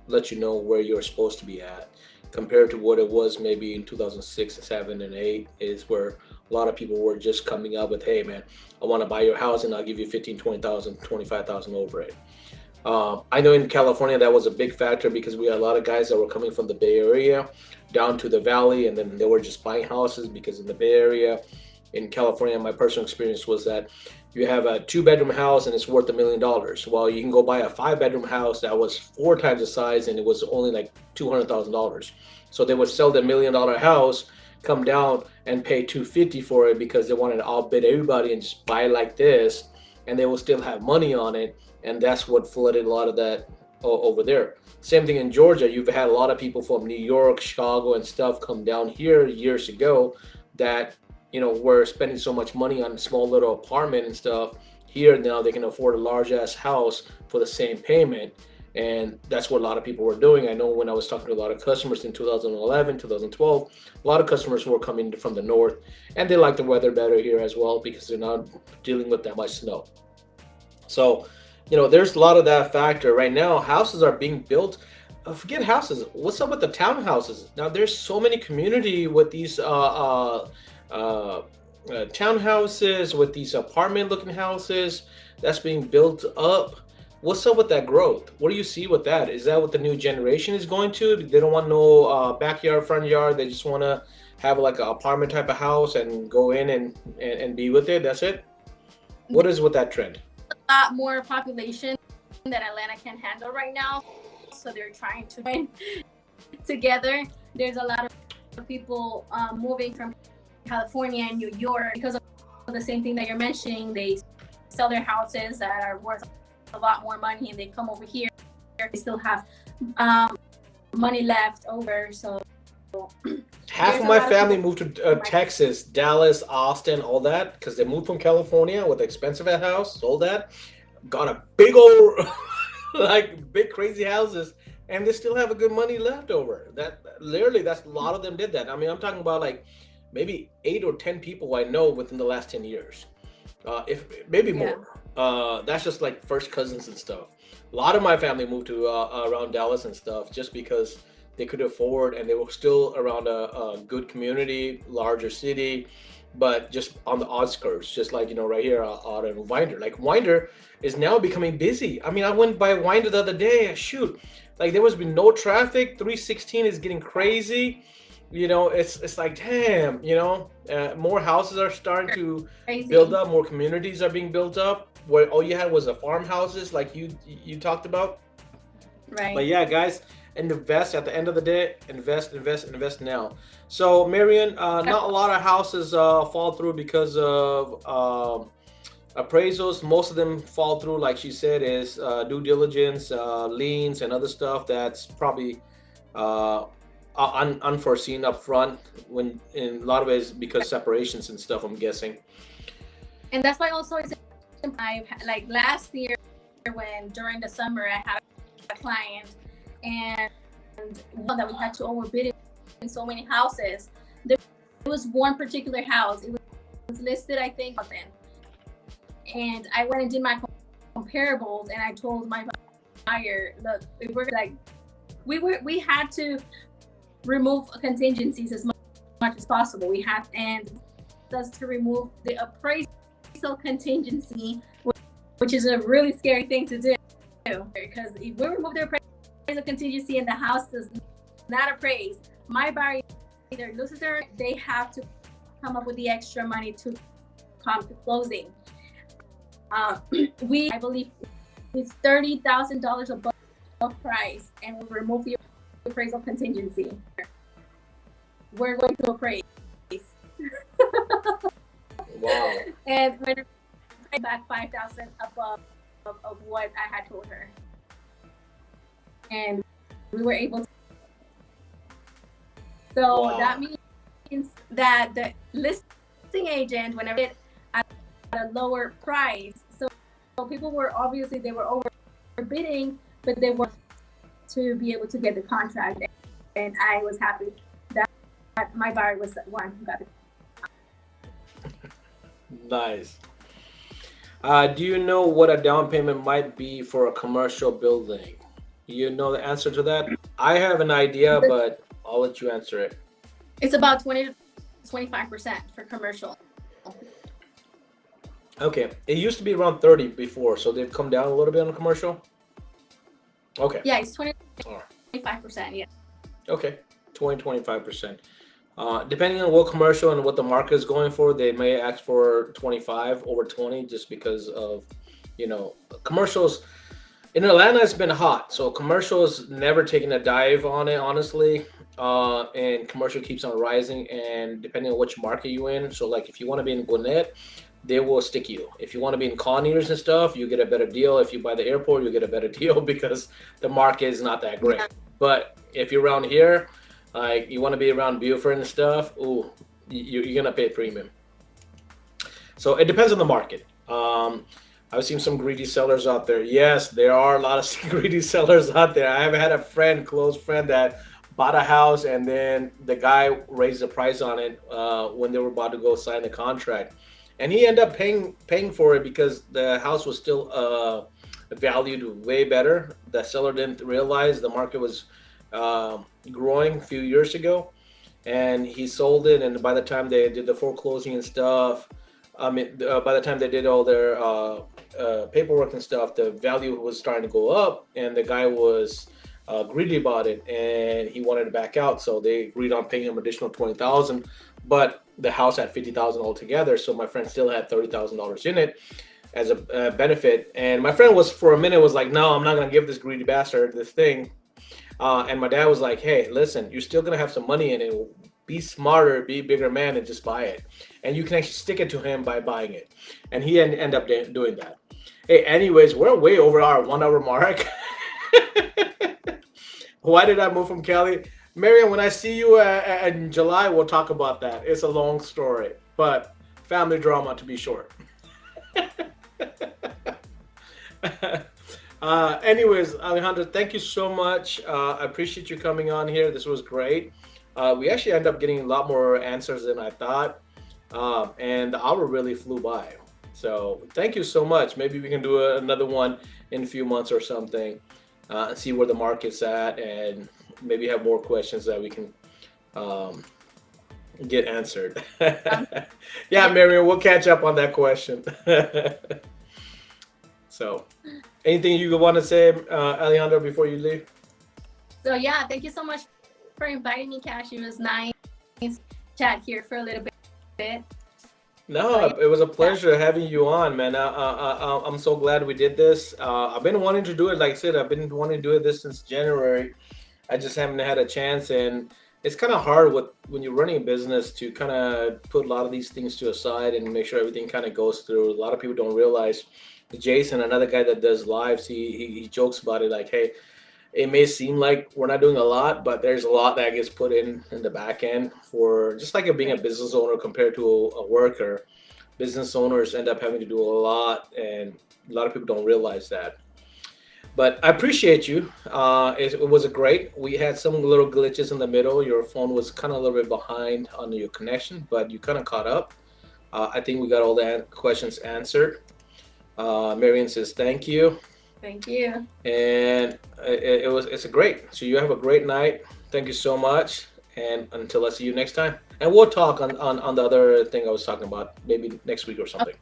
Speaker 1: let you know where you're supposed to be at compared to what it was maybe in 2006, 7, and 8 is where a lot of people were just coming up with, hey man, I want to buy your house and I'll give you 15, 20,000, 25,000 over it. I know in California that was a big factor because we had a lot of guys that were coming from the Bay Area down to the Valley, and then they were just buying houses because in the Bay Area, in California, my personal experience was that you have a 2-bedroom house and it's worth $1 million. Well, you can go buy a 5-bedroom house that was 4 times the size and it was only like $200,000. So they would sell the $1 million house, come down and pay 250 for it because they wanted to outbid everybody and just buy like this, and they will still have money on it. And that's what flooded a lot of that over there. Same thing in Georgia. You've had a lot of people from New York, Chicago, and stuff come down here years ago that we're spending so much money on a small little apartment and stuff. Here now they can afford a large ass house for the same payment. And that's what a lot of people were doing. I know when I was talking to a lot of customers in 2011, 2012, a lot of customers were coming from the north, and they like the weather better here as well because they're not dealing with that much snow. So, there's a lot of that factor. Right now, houses are being built. Forget houses. What's up with the townhouses? Now, there's so many community with these townhouses, with these apartment-looking houses that's being built up. What's up with that growth? What do you see with that? Is that what the new generation is going to? They don't want no backyard, front yard. They just want to have like an apartment type of house and go in and be with it. That's it. What is with that trend?
Speaker 2: A lot more population that Atlanta can handle right now, so they're trying to join together. There's a lot of people moving from California and New York because of the same thing that you're mentioning. They sell their houses that are worth a lot more money, and they come over here. They still have money left over. So
Speaker 1: half of my family moved to Texas, Dallas, Austin, all that, because they moved from California with expensive house, sold that, got a big old, like big crazy houses, and they still have a good money left over. That literally, that's a lot of them did that. I mean, I'm talking about like maybe 8 or 10 people I know within the last 10 years, if maybe more. That's just like first cousins and stuff. A lot of my family moved to around Dallas and stuff just because they could afford, and they were still around a good community, larger city, but just on the outskirts, just like right here out in Winder. Like Winder is now becoming busy. I mean, I went by Winder the other day. Shoot, like there was been no traffic. 316 is getting crazy. It's like damn. More houses are starting to build up. More communities are being built up. Where all you had was the farmhouses, like you talked about.
Speaker 2: Right.
Speaker 1: But yeah, guys, invest at the end of the day. Invest now. So Marian, not a lot of houses fall through because of appraisals. Most of them fall through, like she said, is due diligence, liens, and other stuff that's probably unforeseen up front, when in a lot of ways because separations and stuff, I'm guessing.
Speaker 2: And that's why also like last year when during the summer I had a client and that we had to overbid in so many houses. There was one particular house. It was listed, I think, and I went and did my comparables, and I told my buyer, look, if we're like, we had to remove contingencies as much as possible. We had and us to remove the appraisal contingency, which is a really scary thing to do, because if we remove the appraisal contingency and the house does not appraise, my buyer either loses their, they have to come up with the extra money to come to closing. I believe it's $30,000 above price, and we remove the appraisal contingency. We're going to appraise.
Speaker 1: Wow.
Speaker 2: And when I back 5,000 above of what I had told her, and we were able to. So wow. That means that the listing agent, whenever it at a lower price, so people were obviously they were overbidding, but they were to be able to get the contract, and I was happy that my buyer was the one who got it.
Speaker 1: Nice. Do you know what a down payment might be for a commercial building? You know the answer to that? I have an idea, but I'll let you answer it.
Speaker 2: It's about 20 to 25% for commercial.
Speaker 1: Okay. It used to be around 30 before, so they've come down a little bit on the commercial? Okay.
Speaker 2: Yeah, it's 20 to 25%, yeah.
Speaker 1: Okay, 25%. Depending on what commercial and what the market is going for, they may ask for 25 over 20 just because of, commercials. In Atlanta, it's been hot, so commercials never taken a dive on it, honestly. And commercial keeps on rising, and depending on which market you're in. So, like, if you want to be in Gwinnett, they will stick you. If you want to be in Conyers and stuff, you get a better deal. If you buy the airport, you get a better deal because the market is not that great. But if you're around here, like you want to be around Beaufort and stuff, ooh, you're gonna pay a premium. So it depends on the market. I've seen some greedy sellers out there. Yes, there are a lot of greedy sellers out there. I've had a friend, close friend, that bought a house and then the guy raised the price on it when they were about to go sign the contract, and he ended up paying for it because the house was still valued way better. The seller didn't realize the market was uh, growing a few years ago, and he sold it. And by the time they did the foreclosing and stuff, I mean, by the time they did all their paperwork and stuff, the value was starting to go up, and the guy was greedy about it, and he wanted to back out. So they agreed on paying him additional 20,000, but the house had 50,000 altogether. So my friend still had $30,000 in it as a benefit. And my friend was for a minute was like, "No, I'm not gonna give this greedy bastard this thing." And my dad was like, "Hey, listen, you're still gonna have some money in it. Be smarter, be a bigger man, and just buy it. And you can actually stick it to him by buying it." And he end up doing that. Hey, anyways, we're way over our 1 hour mark. Why did I move from Cali? Marian, when I see you in July, we'll talk about that. It's a long story, but family drama to be short. Anyways, Alejandra, thank you so much. I appreciate you coming on here. This was great. We actually ended up getting a lot more answers than I thought, and the hour really flew by. So thank you so much. Maybe we can do another one in a few months or something, and see where the market's at, and maybe have more questions that we can um, get answered. Yeah, Marion, we'll catch up on that question. So, anything you want to say, Alejandra, before you leave?
Speaker 2: So yeah, thank you so much for inviting me, Cash. It was nice chat here for a little bit.
Speaker 1: No,
Speaker 2: So
Speaker 1: it was a
Speaker 2: yeah,
Speaker 1: pleasure having you on, man. I'm so glad we did this. I've been wanting to do it. Like I said, I've been wanting to do it this since January. I just haven't had a chance, and it's kind of hard with when you're running a business to kind of put a lot of these things to a side and make sure everything kind of goes through. A lot of people don't realize. Jason, another guy that does lives, he jokes about it like, hey, it may seem like we're not doing a lot, but there's a lot that gets put in the back end for just like being a
Speaker 2: right.
Speaker 1: business owner compared to a worker. Business owners end up having to do a lot, and a lot of people don't realize that. But I appreciate you. It was a great. We had some little glitches in the middle. Your phone was kind of a little bit behind on your connection, but you kind of caught up. I think we got all the questions answered. Marion says thank you,
Speaker 2: Thank you.
Speaker 1: and it's a great. So you have a great night. Thank you so much, and until I see you next time, and we'll talk on the other thing I was talking about maybe next week or
Speaker 2: Oh,
Speaker 1: something.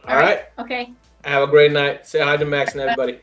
Speaker 1: All
Speaker 2: all right.
Speaker 1: right.
Speaker 2: Okay.
Speaker 1: Have a great night. Say hi to Max and
Speaker 2: Bye.
Speaker 1: everybody.